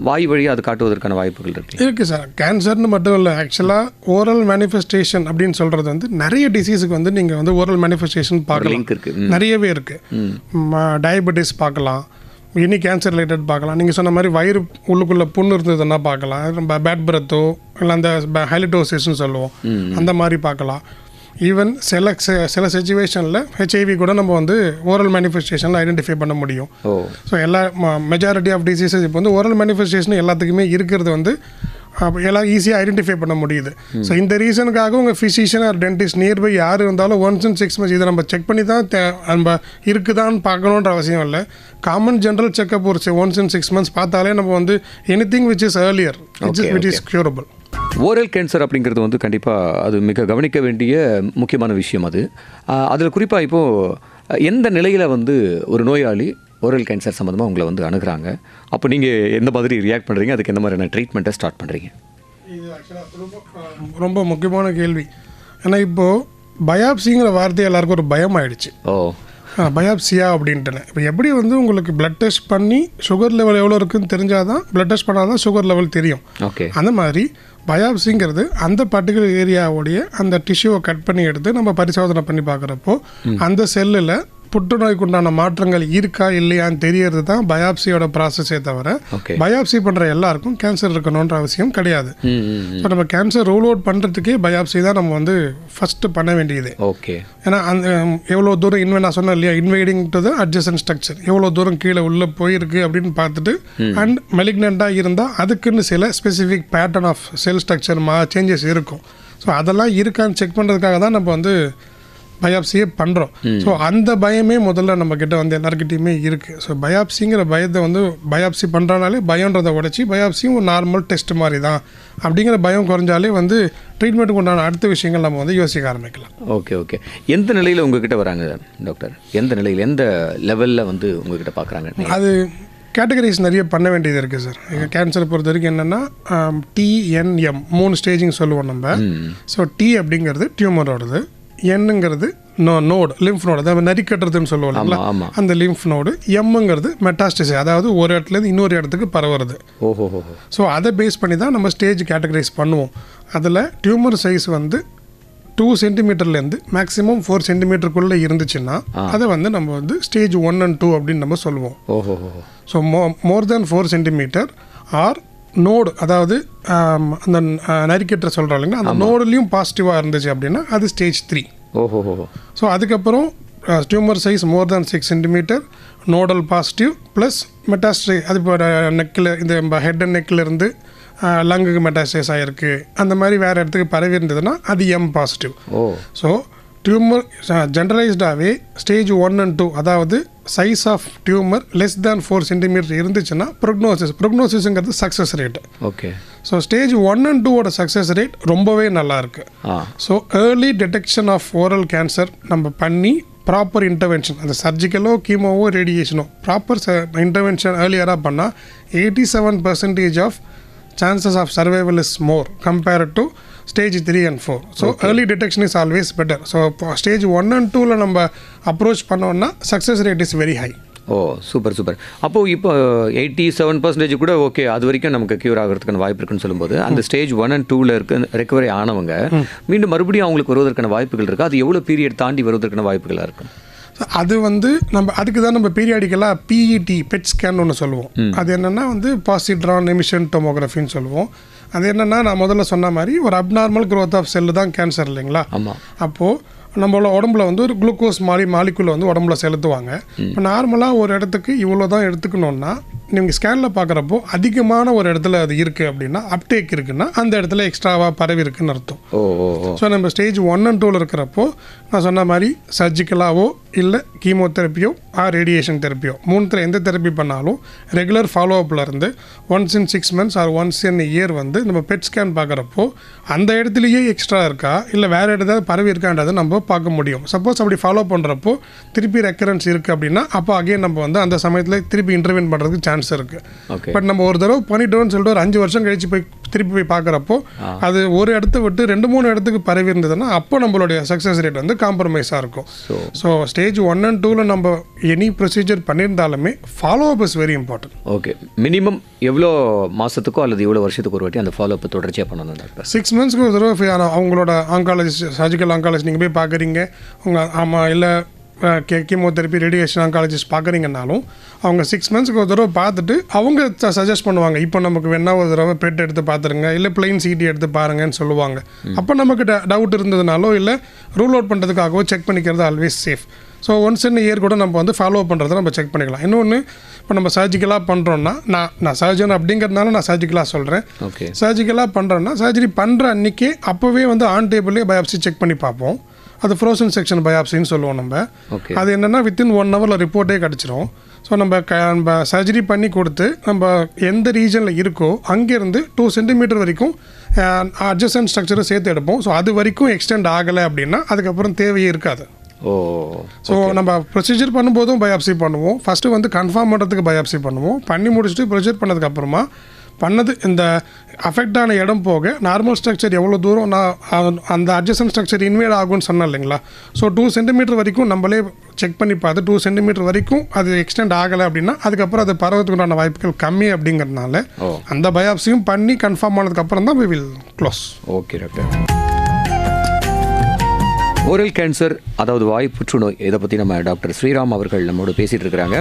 வாய் வழியாக அது காட்டுவதற்கான வாய்ப்புகள் இருக்குது சார். கேன்சர்னு மட்டும் இல்லை, ஆக்சுவலாக ஓரல் மேனிஃபெஸ்டேஷன் அப்படின்னு சொல்கிறது வந்து நிறைய டிசீஸுக்கு வந்து நீங்கள் வந்து ஓரல் மேனிஃபெஸ்டேஷன் பார்க்கலாம். லிங்க் இருக்குது, நிறையவே இருக்குது. டயபெட்டிஸ் பார்க்கலாம், எனி கேன்சர் ரிலேட்டட் பார்க்கலாம். நீங்கள் சொன்ன மாதிரி வயிறு உள்ளுக்குள்ளே புண்ணு இருந்ததுன்னா பார்க்கலாம். நம்ம பேட் பிரெத்தோ இல்லை அந்த ஹைலிடோசிஸ்ன்னு சொல்லுவோம், அந்த மாதிரி பார்க்கலாம். ஈவன் சில சிச்சுவேஷனில் ஹெச்ஐவி கூட நம்ம வந்து ஓரல் மேனிஃபெஸ்டேஷனில் ஐடென்டிஃபை பண்ண முடியும். ஸோ எல்லா மெஜாரிட்டி ஆஃப் டிசீசஸ் இப்போ வந்து ஓரல் மேனிஃபெஸ்டேஷன் எல்லாத்துக்குமே இருக்கிறது வந்து எல்லாம் ஈஸியாக ஐடென்டிஃபை பண்ண முடியுது. ஸோ இந்த ரீசனுக்காக உங்கள் ஃபிசிஷியன் ஆர் டென்டிஸ்ட் நியர்பை யார் இருந்தாலும் 1 in 6 months இதை நம்ம செக் பண்ணி தான் நம்ம இருக்குதான்னு பார்க்கணுன்ற அவசியம் இல்லை. காமன் ஜென்ரல் செக்அப் ஒரு 1 in 6 months பார்த்தாலே நம்ம வந்து anything which is earlier which is curable. Oral cancer அப்படிங்கிறது வந்து கண்டிப்பாக அது மிக கவனிக்க வேண்டிய முக்கியமான விஷயம். அதில் குறிப்பாக இப்போது எந்த நிலையில் வந்து ஒரு நோயாளி ஓரல் கேன்சர் சம்மந்தமாக உங்களை வந்து அணுகிறாங்க, அப்போ நீங்கள் எந்த மாதிரி ரியாக்ட் பண்ணுறீங்க, அதுக்கு எந்த மாதிரியான ட்ரீட்மெண்ட்டை ஸ்டார்ட் பண்ணுறீங்க? இது ரொம்ப முக்கியமான கேள்வி. ஏன்னா இப்போது பயாப்சிங்கிற வார்த்தை எல்லாருக்கும் ஒரு பயம் ஆயிடுச்சு. பயாப்சியா அப்படின்ட்டுன்னு. இப்போ எப்படி வந்து உங்களுக்கு பிளட் டெஸ்ட் பண்ணி சுகர் லெவல் எவ்வளோ இருக்குன்னு தெரிஞ்சால் தான் பிளட் டெஸ்ட் பண்ணால் தான் சுகர் லெவல் தெரியும். ஓகே. அந்த மாதிரி பயாப்சிங்கிறது அந்த பர்டிகுலர் ஏரியாவுடைய அந்த டிஷ்யூவை கட் பண்ணி எடுத்து நம்ம பரிசோதனை பண்ணி பார்க்குறப்போ அந்த செல்லில் புற்றுநோய்க்கு உண்டான மாற்றங்கள் இருக்கா இல்லையான்னு தெரியறது தான் பயாப்சியோட ப்ராசஸே தவிர பயாப்சி பண்ணுற எல்லாருக்கும் கேன்சர் இருக்கணுன்ற அவசியம் கிடையாது. ஸோ நம்ம கேன்சர் ரூல் அவுட் பண்ணுறதுக்கே பயாப்சி தான் நம்ம வந்து ஃபஸ்ட்டு பண்ண வேண்டியது. ஓகே. ஏன்னா அந்த எவ்வளோ தூரம் நான் சொன்னேன் இல்லையா, invading to the adjacent structure எவ்வளோ தூரம் கீழே உள்ளே போயிருக்கு அப்படின்னு பார்த்துட்டு அண்ட் மெலிக்னண்ட்டாக இருந்தால் அதுக்குன்னு சில specific pattern of cell structure changes இருக்கும். ஸோ அதெல்லாம் இருக்கான்னு செக் பண்ணுறதுக்காக தான் நம்ம வந்து பயாப்சியே பண்ணுறோம். ஸோ அந்த பயமே முதல்ல நம்மக்கிட்ட வந்து எல்லாருக்கிட்டையுமே இருக்குது. ஸோ பயாப்சிங்கிற பயத்தை வந்து பயாப்சி பண்ணுறனாலே பயன்றதை உடச்சி பயாப்சியும் ஒரு நார்மல் டெஸ்ட் மாதிரி தான் அப்படிங்கிற பயம் குறைஞ்சாலே வந்து ட்ரீட்மெண்ட்டுக்கு உண்டான அடுத்த விஷயங்கள் நம்ம வந்து யோசிக்க ஆரம்பிக்கலாம். Okay okay. எந்த நிலையில் உங்ககிட்ட வராங்க டாக்டர்? எந்த நிலையில், எந்த லெவலில் வந்து உங்ககிட்ட பார்க்குறாங்க? அது கேட்டகரிஸ் நிறைய பண்ண வேண்டியது இருக்குது சார். கேன்சரை பொறுத்த வரைக்கும் என்னென்னா TNM 3 ஸ்டேஜிங் சொல்லுவோம் நம்ம. ஸோ T அப்படிங்கிறது டியூமரோடது, என்னங்கிறது நோடு லிம்ஃப் நோடு, அதாவது நரிக்கட்டுறதுன்னு சொல்லுவோம்ல அந்த லிம்ஃப் நோடு, எம்ங்கிறது மெட்டாஸ்டிஸ், அதாவது ஒரு இடத்துலேருந்து இன்னொரு இடத்துக்கு பரவுறது. ஸோ அதை பேஸ் பண்ணி தான் நம்ம ஸ்டேஜ் கேட்டகரைஸ் பண்ணுவோம். அதில் டியூமர் சைஸ் வந்து 2 சென்டிமீட்டர்லேருந்து மேக்ஸிமம் 4 சென்டிமீட்டருக்குள்ளே இருந்துச்சுன்னா அதை வந்து நம்ம வந்து ஸ்டேஜ் 1 and 2 அப்படின்னு நம்ம சொல்லுவோம். ஸோ மோர் தேன் 4 சென்டிமீட்டர் ஆர் நோடு, அதாவது அந்த நரிக்கட்டுற சொல்கிறோம் இல்லைங்களா, அந்த நோடுலேயும் பாசிட்டிவாக இருந்துச்சு அப்படின்னா அது ஸ்டேஜ் 3. ஸோ அதுக்கப்புறம் டியூமர் சைஸ் மோர் தேன் 6 சென்டிமீட்டர், நோடல் பாசிட்டிவ் ப்ளஸ் மெட்டாஸ்டே, அது இப்போ நெக்கில் இந்த ஹெட் அண்ட் நெக்கில் இருந்து லங்குக்கு மெட்டாஸ்டேஸ் ஆகிருக்கு, அந்த மாதிரி வேறு இடத்துக்கு பரவி இருந்ததுன்னா அது M பாசிட்டிவ். ஸோ டியூமர் ஜென்ரலைஸ்டாகவே ஸ்டேஜ் 1 and 2, அதாவது size of tumour less than 4 centimetre இருந்துச்சுன்னா ப்ரொக்னோசிஸுங்கிறது success rate. Okay. So stage 1 and 2 success rate ரொம்பவே நல்லாயிருக்கு. So early detection of oral cancer நம்ம பண்ணி ப்ராப்பர் இன்டர்வென்ஷன், அந்த சர்ஜிக்கலோ கீமோவோ ரேடியேஷனோ ப்ராப்பர் இன்டர்வென்ஷன் ஏர்லியராக பண்ணால் 87% of chances of survival is more compared to stage 3 and 4. So early detection is always better. So stage 1 and 2 நம்ம approach பண்ணோம்னா success rate is very high. Super super. அப்போது இப்போ 87% கூட okay, அது வரைக்கும் நமக்கு க்யூர் ஆகிறதுக்கான வாய்ப்பு இருக்குன்னு சொல்லும்போது அந்த ஸ்டேஜ் 1 and 2 இருக்க ரெக்கவரி ஆனவங்க மீண்டும் மறுபடியும் அவங்களுக்கு வருவதற்கான வாய்ப்புகள் இருக்குது. அது எவ்வளோ பீரியட் தாண்டி வருவதற்கான வாய்ப்புகளாக இருக்கும்? அது வந்து நம்ம அதுக்கு தான் நம்ம பீரியாடிக்கலாக PET ஸ்கேன் ஒன்று சொல்லுவோம். அது என்னென்னா வந்து பாசிட்ரான் எமிஷன் டோமோகிராஃபின்னு சொல்லுவோம். அது என்னென்னா நான் முதல்ல சொன்ன மாதிரி ஒரு அப்நார்மல் க்ரோத் ஆஃப் செல்லு தான் கேன்சர் இல்லைங்களா. அப்போது நம்மளோட உடம்புல வந்து ஒரு குளுக்கோஸ் மாலிகுலை வந்து உடம்புல செலுத்துவாங்க. இப்போ நார்மலாக ஒரு இடத்துக்கு இவ்வளோ தான் எடுத்துக்கணுன்னா நீங்கள் ஸ்கேனில் பார்க்குறப்போ அதிகமான ஒரு இடத்துல அது இருக்குது அப்படின்னா அப்டேக் இருக்குன்னா அந்த இடத்துல எக்ஸ்ட்ராவாக பரவி இருக்குன்னு அர்த்தம். ஸோ நம்ம ஸ்டேஜ் 1 and 2 இருக்கிறப்போ நான் சொன்ன மாதிரி சர்ஜிக்கலாவோ இல்லை கீமோதெரப்பியோ ரேடியேஷன் தெரப்பியோ 3 எந்த தெரப்பி பண்ணாலும் ரெகுலர் ஃபாலோஅப்பில் இருந்து once in 6 months or once in year வந்து நம்ம பெட் ஸ்கேன் பார்க்குறப்போ அந்த இடத்துலையே எக்ஸ்ட்ரா இருக்கா இல்லை வேறு இடத்துல பரவி இருக்கான்றதை நம்ம பார்க்க முடியும். சப்போஸ் அப்படி ஃபாலோ பண்ணுறப்போ திருப்பி ரெக்கரன்ஸ் இருக்குது அப்படின்னா அப்போ அகைன் நம்ம வந்து அந்த சமயத்தில் திருப்பி இன்டர்வென் பண்ணுறதுக்கு சான்ஸ் இருக்குது. பட் நம்ம ஒரு தடவை பண்ணிட்டோம்னு சொல்லிட்டு ஒரு 5 வருஷம் கழிச்சு திருப்பி போய் பார்க்குறப்போ அது ஒரு இடத்த விட்டு 2-3 இடத்துக்கு பரவி இருந்ததுன்னா அப்போ நம்மளுடைய சக்ஸஸ் ரேட் வந்து காம்ப்ரமைஸாக இருக்கும். ஸோ ஸ்டேஜ் 1 and 2 நம்ம எனி ப்ரொசீஜர் பண்ணியிருந்தாலுமே follow up is very important. Okay. Minimum எவ்வளோ மாதத்துக்கோ அல்லது எவ்வளோ வருஷத்துக்கு ஒரு வாட்டி அந்த ஃபாலோ அப் தொடர்ச்சியாக பண்ணணும் டாக்டர்? 6 monthsக்கு ஒரு தடவை அவங்களோட ஆங்காலஜிஸ்ட், சர்ஜிக்கல் ஆங்காலஜிஸ்ட் நீங்கள் போய் பார்க்குறீங்க, ஆமாம் இல்லை கீமோதெரப்பி ரேடியேஷன் ஆங்காலஜிஸ்ட் பார்க்குறீங்கன்னாலும் அவங்க 6 monthsக்கு ஒரு தடவை பார்த்துட்டு அவங்க சஜஸ்ட் பண்ணுவாங்க. இப்போ நமக்கு வேணா ஒரு தடவை பெட் எடுத்து பார்த்துருங்க, இல்லை பிளைன் சிடி எடுத்து பாருங்கன்னு சொல்லுவாங்க. அப்போ நமக்கு டவுட் இருந்ததுனாலோ இல்லை ரூல் அவுட் பண்ணுறதுக்காகவோ செக் பண்ணிக்கிறது always safe. So once in year கூட நம்ம வந்து ஃபாலோ பண்ணுறதை நம்ம செக் பண்ணிக்கலாம். இன்னொன்று இப்போ நம்ம சர்ஜிக்கலாக பண்ணுறோன்னா நான் சர்ஜன் அப்படிங்கிறதுனால நான் சர்ஜிக்கலாக சொல்கிறேன். சர்ஜிக்கலாக பண்ணுறோன்னா சர்ஜரி பண்ணுற அன்றைக்கே அப்போவே வந்து ஆன் டேபிளே பயாப்சி செக் பண்ணி பார்ப்போம். அது ஃப்ரோசன் செக்ஷன் பயாப்சின்னு சொல்லுவோம் நம்ம. அது என்னென்னா வித்தின் 1 hour ரிப்போர்ட்டே கிடச்சிரும். ஸோ நம்ம சர்ஜரி பண்ணி கொடுத்து நம்ம எந்த ரீஜனில் இருக்கோ அங்கேருந்து 2 சென்டிமீட்டர் வரைக்கும் அட்ஜசன்ட் ஸ்ட்ரக்சரை சேர்த்து எடுப்போம். ஸோ அது வரைக்கும் எக்ஸ்டெண்ட் ஆகலை அப்படின்னா அதுக்கப்புறம் தேவையே இருக்காது. ஸோ நம்ம ப்ரொசீஜர் பண்ணும்போதும் பயாப்சி பண்ணுவோம். ஃபஸ்ட்டு வந்து கன்ஃபார்ம் பண்ணுறதுக்கு பயாப்சி பண்ணுவோம். பண்ணி முடிச்சுட்டு ப்ரொசீஜர் பண்ணதுக்கப்புறமா பண்ணது இந்த அஃபெக்ட் ஆன இடம் போக நார்மல் ஸ்ட்ரக்சர் எவ்வளோ தூரம் நான் அந்த அட்ஜசன்ட் ஸ்ட்ரக்சர் இன்வேட் ஆகும்னு சொன்னேன் இல்லைங்களா. ஸோ 2 சென்டிமீட்டர் வரைக்கும் நம்மளே செக் பண்ணி பார்த்து 2 சென்டிமீட்டர் வரைக்கும் அது எக்ஸ்டெண்ட் ஆகலை அப்படின்னா அதுக்கப்புறம் அது பரவத்துக்குண்டான வாய்ப்புகள் கம்மி அப்படிங்கிறதுனால அந்த பயாப்சியும் பண்ணி கன்ஃபார்ம் ஆனதுக்கப்புறம் தான் we will close. Okay doctor. Oral cancer, அதாவது வாய் புற்றுநோய், இதை பற்றி நம்ம டாக்டர் ஸ்ரீராம் அவர்கள் நம்மளோட பேசிகிட்டு இருக்கிறாங்க.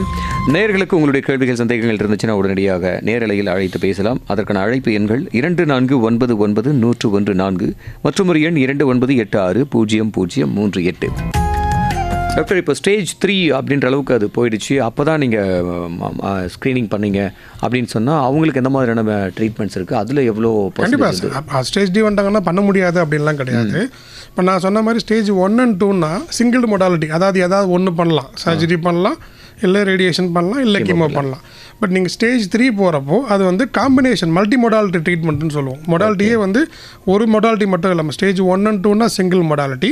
நேயர்களுக்கு உங்களுடைய கேள்விகள் சந்தேகங்கள் இருந்துச்சுன்னா உடனடியாக நேரலையில் அழைத்து பேசலாம். அதற்கான அழைப்பு எண்கள் 2499-101-4 மற்றும் ஒரு எண் 2986-0038. டாக்டர், இப்போ ஸ்டேஜ் 3 அப்படின்ற அளவுக்கு அது போயிடுச்சு, அப்போ தான் நீங்கள் ஸ்க்ரீனிங் பண்ணீங்க அப்படின்னு சொன்னால் அவங்களுக்கு எந்த மாதிரியான ட்ரீட்மெண்ட்ஸ் இருக்குது, அதில் எவ்வளோ? கண்டிப்பாக ஸ்டேஜ் டி வந்துட்டாங்கன்னா பண்ண முடியாது அப்படின்லாம் கிடையாது. இப்போ நான் சொன்ன மாதிரி ஸ்டேஜ் 1 and 2னா சிங்கிள் மொடாலிட்டி, அதாவது ஏதாவது ஒன்று பண்ணலாம், சர்ஜரி பண்ணலாம், இல்லை ரேடியேஷன் பண்ணலாம், இல்லை கீமோ பண்ணலாம். பட் நீங்கள் ஸ்டேஜ் 3 போகிறப்போ அது வந்து காம்பினேஷன் மல்டி மொடாலிட்டி ட்ரீட்மெண்ட்னு சொல்லுவோம். மொடாலிட்டியே வந்து ஒரு மொடாலிட்டி மட்டும் இல்லாமல் ஸ்டேஜ் 1 and 2னா சிங்கிள் மொடாலிட்டி,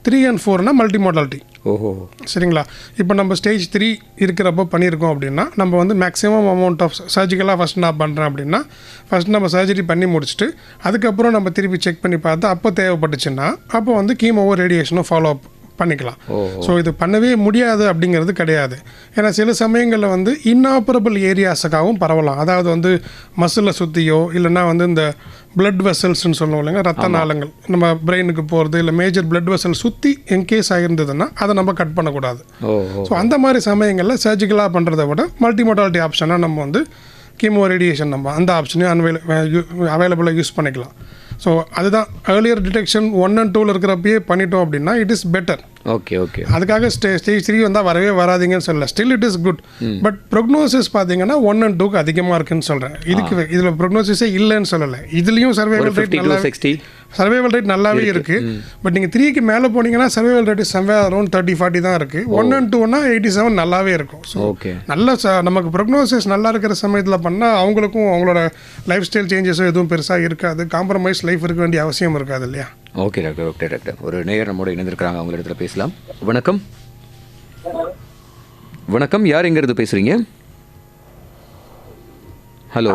3 and 4னா மல்டி மொடாலிட்டி. ஓஹோ, சரிங்களா. இப்போ நம்ம ஸ்டேஜ் 3 இருக்கிறப்போ பண்ணியிருக்கோம் அப்படின்னா நம்ம வந்து மேக்ஸிமம் அமௌண்ட் ஆஃப் சர்ஜிக்கலாக ஃபஸ்ட் நான் பண்ணுறேன் அப்படின்னா ஃபஸ்ட் நம்ம சர்ஜரி பண்ணி முடிச்சுட்டு அதுக்கப்புறம் நம்ம திருப்பி செக் பண்ணி பார்த்து அப்போ தேவைப்பட்டுச்சுன்னா அப்போ வந்து கீமோவோ ரேடியேஷனோ ஃபாலோ அப் பண்ணிக்கலாம். ஸோ இது பண்ணவே முடியாது அப்படிங்கிறது கிடையாது. ஏன்னா சில சமயங்களில் வந்து இன்னாப்பரபிள் ஏரியாஸுக்காகவும் பரவலாம். அதாவது வந்து மசிலை சுற்றியோ இல்லைன்னா வந்து இந்த பிளட் வெசல்ஸ்ன்னு சொல்லுவோம் இல்லைங்க, ரத்த நாளங்கள் நம்ம பிரெயினுக்கு போகிறது இல்லை மேஜர் பிளட் வெசல் சுற்றி இன்கேஸ் ஆகிருந்ததுன்னா அதை நம்ம கட் பண்ணக்கூடாது. ஸோ அந்த மாதிரி சமயங்களில் சர்ஜிக்கலாக பண்ணுறதை விட மல்டி மொடாலிட்டி ஆப்ஷனாக நம்ம வந்து கீமோ ரேடியேஷன் நம்ம அந்த ஆப்ஷனையும் அவைலபிளாக யூஸ் பண்ணிக்கலாம். ஸோ அதுதான் ஏர்லியர் டிடெக்ஷன் 1 and 2ல் இருக்கிறப்பயே பண்ணிட்டோம் அப்படின்னா it is better. Okay okay. அதுக்காக ஸ்டேஜ் 3 வந்தால் வரவே வராதிங்கன்னு சொல்லல, still it is good. But prognosis பார்த்தீங்கன்னா 1 and 2க்கு அதிகமாக இருக்குன்னு சொல்கிறேன். இதில் ப்ரொக்னோசிஸே இல்லைன்னு சொல்லலை. இதுலேயும் சர்வைவல் ரேட் நல்லாவே இருக்குது. பட் நீங்கள் 3க்கு மேலே போனீங்கன்னா சர்வைவல் ரேட் சம்வேர் அரௌண்ட் 30-40 தான் இருக்குது. 1 and 2னா 87 நல்லாவே இருக்கும். ஸோ நல்ல நமக்கு ப்ரொக்னோசிஸ் நல்லா இருக்கிற சமயத்தில் பண்ணால் அவங்களுக்கும் அவங்களோட லைஃப் ஸ்டைல் சேஞ்சஸும் எதுவும் பெருசாக இருக்காது, காம்ப்ரமைஸ் லைஃப் இருக்க வேண்டிய அவசியம் இருக்காது இல்லையா. Okay doctor. ஓகே டாக்டர், ஒரு நேயர் நம்மோட இணைந்திருக்கிறாங்க, அவங்க இடத்துல பேசலாம். வணக்கம். வணக்கம், யார் எங்கிறது பேசுறீங்க? ஹலோ,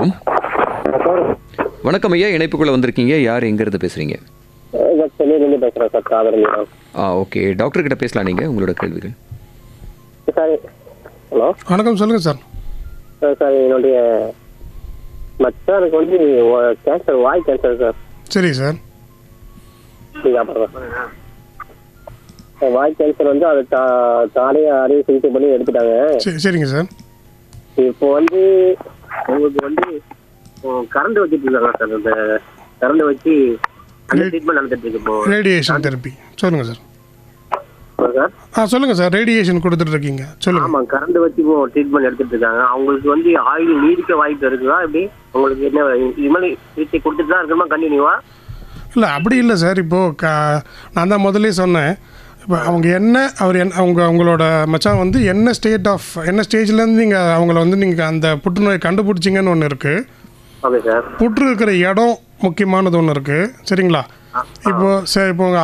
வணக்கம் ஐயா, இணைப்புக்குள்ள வந்திருக்கீங்க. யார் எங்கிறது பேசுறீங்க? ஓகே, டாக்டர் கிட்ட பேசலாம் நீங்க உங்களோட கேள்விகள். ஹலோ, வணக்கம், சொல்லுங்க சார். சார் என்னுடைய மச்சானுக்கு வந்து கேன்சர், வாய் கேன்சர் சார். சரி சார். வாய் கேன்சர் வந்து அதை தானே சிகிச்சை பண்ணி எடுத்துட்டாங்க. சரிங்க சார். இப்போ வந்து உங்களுக்கு வந்து கரண்ட் வச்சுட்டு இருக்காங்க சார். இந்த கரண்ட் வச்சு ட்ரீட்மெண்ட் நடந்துட்டு இருக்கு. இப்போ ரேடியேஷன் தெரப்பி. சொல்லுங்க சார். சொல்லுங்க சார், ரேடியேஷன் கொடுத்துட்டு இருக்கீங்க, சொல்லுங்க. ஆமா, கரண்ட் வச்சு இப்போ ட்ரீட்மெண்ட் எடுத்துட்டு இருக்காங்க. அவங்களுக்கு வந்து ஆயுள் நீடிக்க வாய்ப்பு இருக்குதா? எப்படி உங்களுக்கு என்ன இது மாதிரி சிகிச்சை கொடுத்துட்டு தான் இருக்கணுமா கண்டினியூவா? இல்லை அப்படி இல்லை சார். இப்போது நான் தான் முதல்ல சொன்னேன், இப்போ அவங்க அவங்களோட மச்சான் வந்து என்ன ஸ்டேஜ்லேருந்து நீங்கள் அவங்கள வந்து நீங்கள் அந்த புற்றுநோயை கண்டுபிடிச்சிங்கன்னு ஒன்று இருக்குது. Okay sir. புற்று இருக்கிற இடம் முக்கியமானது ஒன்று இருக்குது, சரிங்களா. இப்போ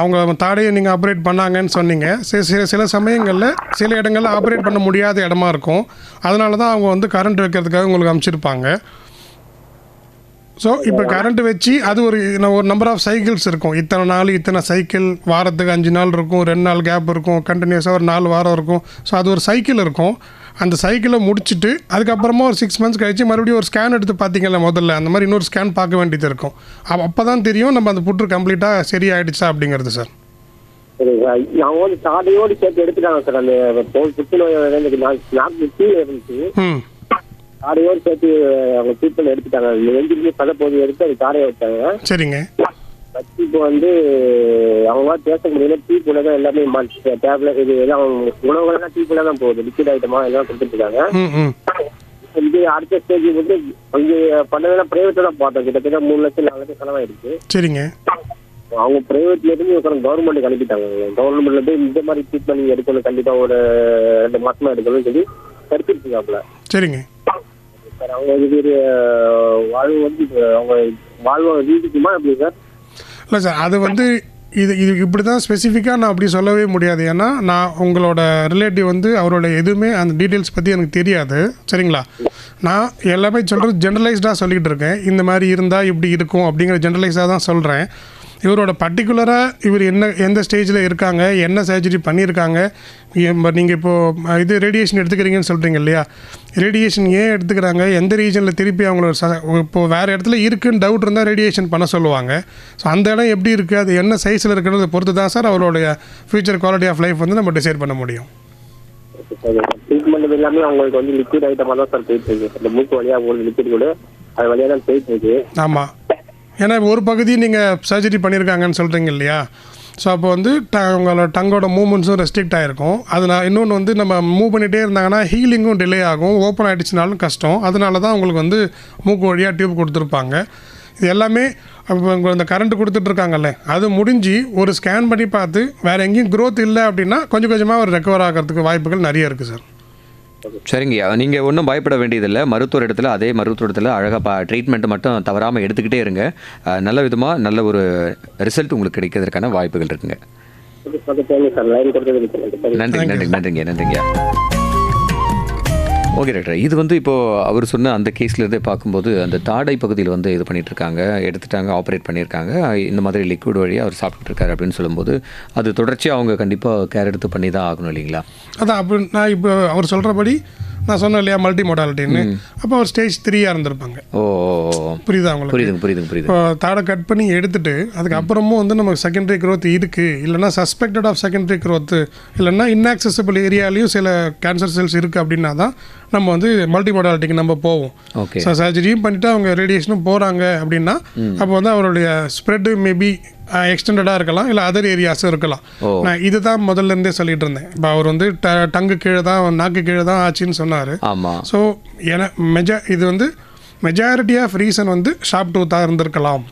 அவங்க தாடையை நீங்கள் ஆப்ரேட் பண்ணாங்கன்னு சொன்னீங்க. சில சமயங்களில் சில இடங்களில் ஆப்ரேட் பண்ண முடியாத இடமா இருக்கும். அதனால தான் அவங்க வந்து கரண்ட் வைக்கிறதுக்காக உங்களுக்கு அனுப்பிச்சிருப்பாங்க. ஸோ இப்போ கரண்ட் வச்சு அது ஒரு நம்பர் ஆஃப் சைக்கிள்ஸ் இருக்கும். இத்தனை நாள் இத்தனை சைக்கிள், வாரத்துக்கு 5 நாள் இருக்கும், 2 நாள் கேப் இருக்கும், கண்டினியூஸாக ஒரு 4 வாரம் இருக்கும். ஸோ அது ஒரு சைக்கிள் இருக்கும். அந்த சைக்கிளை முடிச்சுட்டு அதுக்கப்புறமா ஒரு 6 months கழிச்சு மறுபடியும் ஒரு ஸ்கேன் எடுத்து பார்த்தீங்கல்ல முதல்ல, அந்த மாதிரி இன்னொரு ஸ்கேன் பார்க்க வேண்டியது இருக்கும். அப்போ தான் தெரியும் நம்ம அந்த புற்று கம்ப்ளீட்டாக சரியாயிடுச்சா அப்படிங்கிறது சார். சரி சார். அவங்க வந்து தாடையோடு சேர்த்து எடுத்துட்டாங்க சார். அந்த புற்றுநோய் இருந்துச்சு, தாடையோடு சேர்த்து அவங்க ட்ரீட்மெண்ட் எடுத்துட்டாங்க. எங்கிருந்து பதப்போது எடுத்து அது தாடையை வச்சாங்க. சரிங்க. இப்போ வந்து அவங்க பேச முடியல. டீக்குள்ள தான் எல்லாமே டேப்லெட் இது எல்லாம் உணவுகள்லாம் டீக்குள்ள தான் போகுது. லிக்விட் ஐட்டமா எல்லாம் கொடுத்துட்டு இருக்காங்க. இது அடுத்த ஸ்டேஜ் வந்து அங்கே பண்ணதெல்லாம் பிரைவேட்டா தான் பார்த்தோம். கிட்டத்தட்ட 3 லட்சம் 4 லட்சம் செலவாயிடுச்சு. சரிங்க. அவங்க பிரைவேட்ல இருந்து கவர்மெண்ட்டுக்கு அனுப்பிட்டாங்க. கவர்மெண்ட்ல இருந்து இந்த மாதிரி ட்ரீட்மெண்ட் எடுக்கணும், கண்டிப்பா ஒரு 2 மாசமா எடுக்கணும்னு சொல்லி கருத்திருக்காப்ல. சரிங்க. அவங்க இது வாழ்வு வந்து அவங்க வாழ்வ நீடிக்குமா எப்படி சார்? இல்லை சார், அது வந்து இது இது இப்படி தான் ஸ்பெசிஃபிக்காக நான் அப்படி சொல்லவே முடியாது. ஏன்னா நான் உங்களோட ரிலேட்டிவ் வந்து அவரோட எதுவுமே அந்த டீட்டெயில்ஸ் பற்றி எனக்கு தெரியாது, சரிங்களா? நான் எல்லாமே சொல்கிறது ஜென்ரலைஸ்டாக சொல்லிகிட்டு இருக்கேன். இந்த மாதிரி இருந்தால் இப்படி இருக்கும் அப்படிங்கிற ஜென்ரலைஸாக தான் சொல்கிறேன். இவரோட பர்டிகுலராக இவர் எந்த ஸ்டேஜில் இருக்காங்க, என்ன சர்ஜரி பண்ணியிருக்காங்க, நீங்கள் இப்போது இது ரேடியேஷன் எடுத்துக்கிறீங்கன்னு சொல்கிறீங்க இல்லையா? ரேடியேஷன் ஏன் எடுத்துக்கிறாங்க, எந்த ரீஜனில் திருப்பி அவங்களோட இப்போது வேறு இடத்துல இருக்குன்னு டவுட் இருந்தால் ரேடியேஷன் பண்ண சொல்லுவாங்க. ஸோ அந்த இடம் எப்படி இருக்குது, அது என்ன சைஸில் இருக்கிறத பொறுத்து தான் சார் அவருடைய ஃபியூச்சர் குவாலிட்டி ஆஃப் லைஃப் வந்து நம்ம டிசைட் பண்ண முடியும். ட்ரீட்மெண்ட் எல்லாமே அவங்களுக்கு வந்து லிக்விட் ஐட்டமாக தான் சார் போயிட்டு இருக்கு. இந்த மூக்கு வழியாக போகிறது லிக்விட் கூட அது வழியாக தான் போயிட்டு இருக்கு. ஆமாம், ஏன்னா ஒரு பகுதி நீங்கள் சர்ஜரி பண்ணியிருக்காங்கன்னு சொல்கிறீங்க இல்லையா? ஸோ அப்போ வந்து உங்களோட டங்கோட மூவ்மெண்ட்ஸும் ரெஸ்ட்ரிக்ட் ஆகிருக்கும். அதனால் இன்னொன்று வந்து நம்ம மூவ் பண்ணிகிட்டே இருந்தாங்கன்னா ஹீலிங்கும் டிலே ஆகும், ஓப்பன் ஆகிடுச்சினாலும் கஷ்டம். அதனால தான் உங்களுக்கு வந்து மூக்கு வழியாக டியூப் கொடுத்துருப்பாங்க. இது எல்லாமே இப்போ இந்த கரண்ட் கொடுத்துட்ருக்காங்கல்ல, அது முடிஞ்சு ஒரு ஸ்கேன் பண்ணி பார்த்து வேறு எங்கேயும் க்ரோத் இல்லை அப்படின்னா கொஞ்சம் கொஞ்சமாக ஒரு ரெக்கவர் ஆகிறதுக்கு வாய்ப்புகள் நிறைய இருக்குது சார். சரிங்கய்யா, நீங்கள் ஒன்றும் பயப்பட வேண்டியதில்லை. மருத்துவர் இடத்துல அதே மருத்துவ இடத்துல அழகாக ட்ரீட்மெண்ட்டு மட்டும் தவறாமல் எடுத்துக்கிட்டே இருங்க. நல்ல விதமாக நல்ல ஒரு ரிசல்ட் உங்களுக்கு கிடைக்கிறதுக்கான வாய்ப்புகள் இருக்குங்க. நன்றிங்கய்யா. ஓகே டாக்டர், இது வந்து இப்போது அவர் சொன்ன அந்த கேஸ்லேருந்தே பார்க்கும்போது அந்த தாடை பகுதியில் வந்து இது பண்ணிகிட்ருக்காங்க, எடுத்துட்டாங்க, ஆப்ரேட் பண்ணியிருக்காங்க, இந்த மாதிரி லிக்விட் வழியாக அவர் சாப்பிட்டுருக்காரு அப்படின்னு சொல்லும்போது அது தொடர்ச்சியாக அவங்க கண்டிப்பாக கேர் எடுத்து பண்ணி தான் ஆகணும் இல்லைங்களா? அதான் அப்போ நான் இப்போ அவர் சொல்கிறபடி நான் சொன்னேன் இல்லையா மல்டி மொடாலிட்டின்னு, அப்போ அவர் ஸ்டேஜ் 3 இருந்திருப்பாங்க. ஓ, புரியுதா உங்களுக்கு? புரியுது. இப்போ தாடை கட் பண்ணி எடுத்துட்டு அதுக்கப்புறமும் வந்து நமக்கு செகண்டரி க்ரோத் இருக்குது, இல்லைனா சஸ்பெக்டட் ஆஃப் செகண்டரி க்ரோத்து, இல்லைன்னா இன்ஆக்சசிபிள் ஏரியாலையும் சில கேன்சர் செல்ஸ் இருக்குது அப்படின்னா தான் நம்ம வந்து மல்டி மொடாலிட்டிக்கு நம்ம போவோம். ஓகே, சர்ஜரியும் பண்ணிவிட்டு அவங்க ரேடியேஷனும் போகிறாங்க அப்படின்னா அப்போ வந்து அவருடைய ஸ்ப்ரெட்டு மேபி எக்ஸ்டெண்டடாக இருக்கலாம், இல்லை அதர் ஏரியாஸும் இருக்கலாம். நான் இதுதான் முதல்ல இருந்தே சொல்லிட்டு இருந்தேன். இப்போ அவர் வந்து டங்கு கீழே தான், நாக்கு கீழே தான் ஆச்சுன்னு சொன்னார். ஆமாம். ஸோ இது வந்து மெஜாரிட்டி ஆஃப் ரீசன் வந்து ஷார்ப் டூத்தாக இருந்திருக்கலாம்.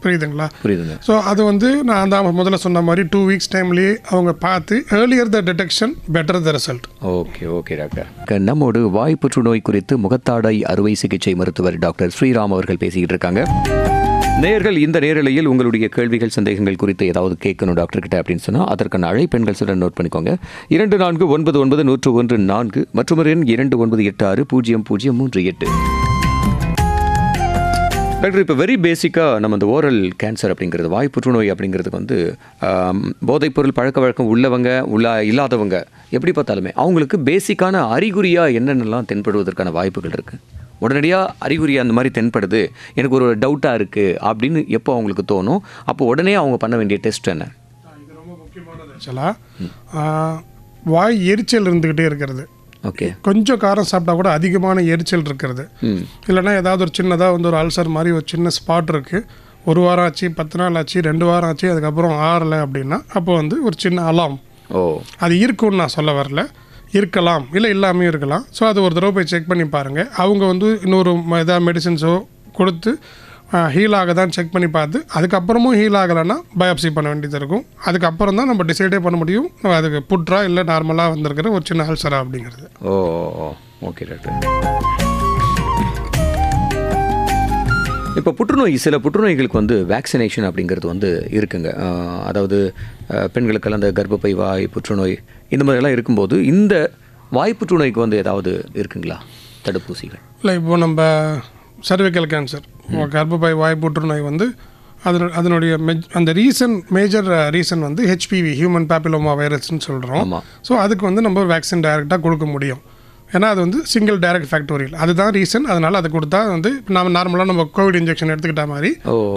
புரியுதுங்களா? புரியுதுங்க. ஸோ அது வந்து நான் தான் முதல்ல சொன்ன மாதிரி 2 weeks டைம்லேயே அவங்க பார்த்து earlier the detection better the result. Okay doctor. நம்மோடு வாய் புற்றுநோய் குறித்து முகத்தாடை அறுவை சிகிச்சை மருத்துவர் டாக்டர் ஸ்ரீராம் அவர்கள் பேசிக்கிட்டு இருக்காங்க. நேயர்கள், இந்த நேரலையில் உங்களுடைய கேள்விகள் சந்தேகங்கள் குறித்து ஏதாவது கேட்கணும் டாக்டர் கிட்ட அப்படின்னு சொன்னால் அதற்கான அழைப்பெண்கள் சொல்ல நோட் பண்ணிக்கோங்க. 2499-101-4 மற்றும் எண் 2986-0038. டாக்டர், இப்போ வெரி பேசிக்காக நம்ம இந்த ஓரல் கேன்சர் அப்படிங்கிறது, வாய் புற்றுநோய் அப்படிங்கிறதுக்கு வந்து போதைப்பொருள் பழக்க வழக்கம் உள்ளவங்க இல்லாதவங்க எப்படி பார்த்தாலுமே அவங்களுக்கு பேசிக்கான அறிகுறியாக என்னென்னலாம் தென்படுவதற்கான வாய்ப்புகள் இருக்குது? உடனடியாக அறிகுறி அந்த மாதிரி தென்படுது, எனக்கு ஒரு டவுட்டாக இருக்குது அப்படின்னு எப்போ அவங்களுக்கு தோணும், அப்போ உடனே அவங்க பண்ண வேண்டிய டெஸ்ட் என்ன? இது ரொம்ப முக்கியமானது. ஆக்சுவலாக வாய் எரிச்சல் இருந்துக்கிட்டே இருக்கிறது. ஓகே, கொஞ்சம் காரம் சாப்பிட்டா கூட அதிகமான எரிச்சல் இருக்கிறது. இல்லைன்னா ஏதாவது ஒரு சின்னதாக வந்து ஒரு அல்சர் மாதிரி ஒரு சின்ன ஸ்பாட் இருக்குது, 1 வாரம் ஆச்சு, 10 நாள் ஆச்சு, 2 வாரம் ஆச்சு, அதுக்கப்புறம் ஆறலை அப்படின்னா அப்போ வந்து ஒரு சின்ன அலாம். அது இருக்குன்னு நான் சொல்ல வரல, இருக்கலாம், இல்லை இல்லாமையும் இருக்கலாம். ஸோ அது ஒரு தடவை போய் செக் பண்ணி பாருங்கள். அவங்க வந்து இன்னொரு ஏதாவது மெடிசின்ஸோ கொடுத்து ஹீல் ஆக தான் செக் பண்ணி பார்த்து அதுக்கப்புறமும் ஹீல் ஆகலைன்னா பயாப்சி பண்ண வேண்டியது இருக்கும். அதுக்கப்புறம் தான் நம்ம டிசைடே பண்ண முடியும் அதுக்கு புட்ரா இல்லை நார்மலாக வந்திருக்கிற ஒரு சின்ன அல்சரா அப்படிங்கிறது. Okay doctor. இப்போ சில புற்றுநோய்களுக்கு வந்து வேக்சினேஷன் அப்படிங்கிறது வந்து இருக்குங்க. அதாவது பெண்களுக்கெல்லாம் அந்த கர்ப்பப்பை வாய் புற்றுநோய் இந்த மாதிரிலாம் இருக்கும்போது இந்த வாய் புற்றுநோய்க்கு வந்து ஏதாவது இருக்குங்களா தடுப்பூசிகள்? இல்லை, இப்போ நம்ம சர்விக்கல் கேன்சர், கர்ப்பப்பை வாய் புற்றுநோய் வந்து அதனுடைய அந்த மேஜர் ரீசன் வந்து ஹெச்பிவி, ஹியூமன் பேப்பிலோமா வைரஸ்ன்னு சொல்கிறோம். ஸோ அதுக்கு வந்து நம்ம வேக்சின் டைரெக்டாக கொடுக்க முடியும். ஏன்னா அது வந்து சிங்கிள் டைரக்ட் ஃபேக்டோரியல், அதுதான் ரீசன். அதனால் அதை கொடுத்தா வந்து நம்ம நார்மலாக நம்ம கோவிட் இன்ஜெக்ஷன் எடுத்துக்கிட்ட மாதிரி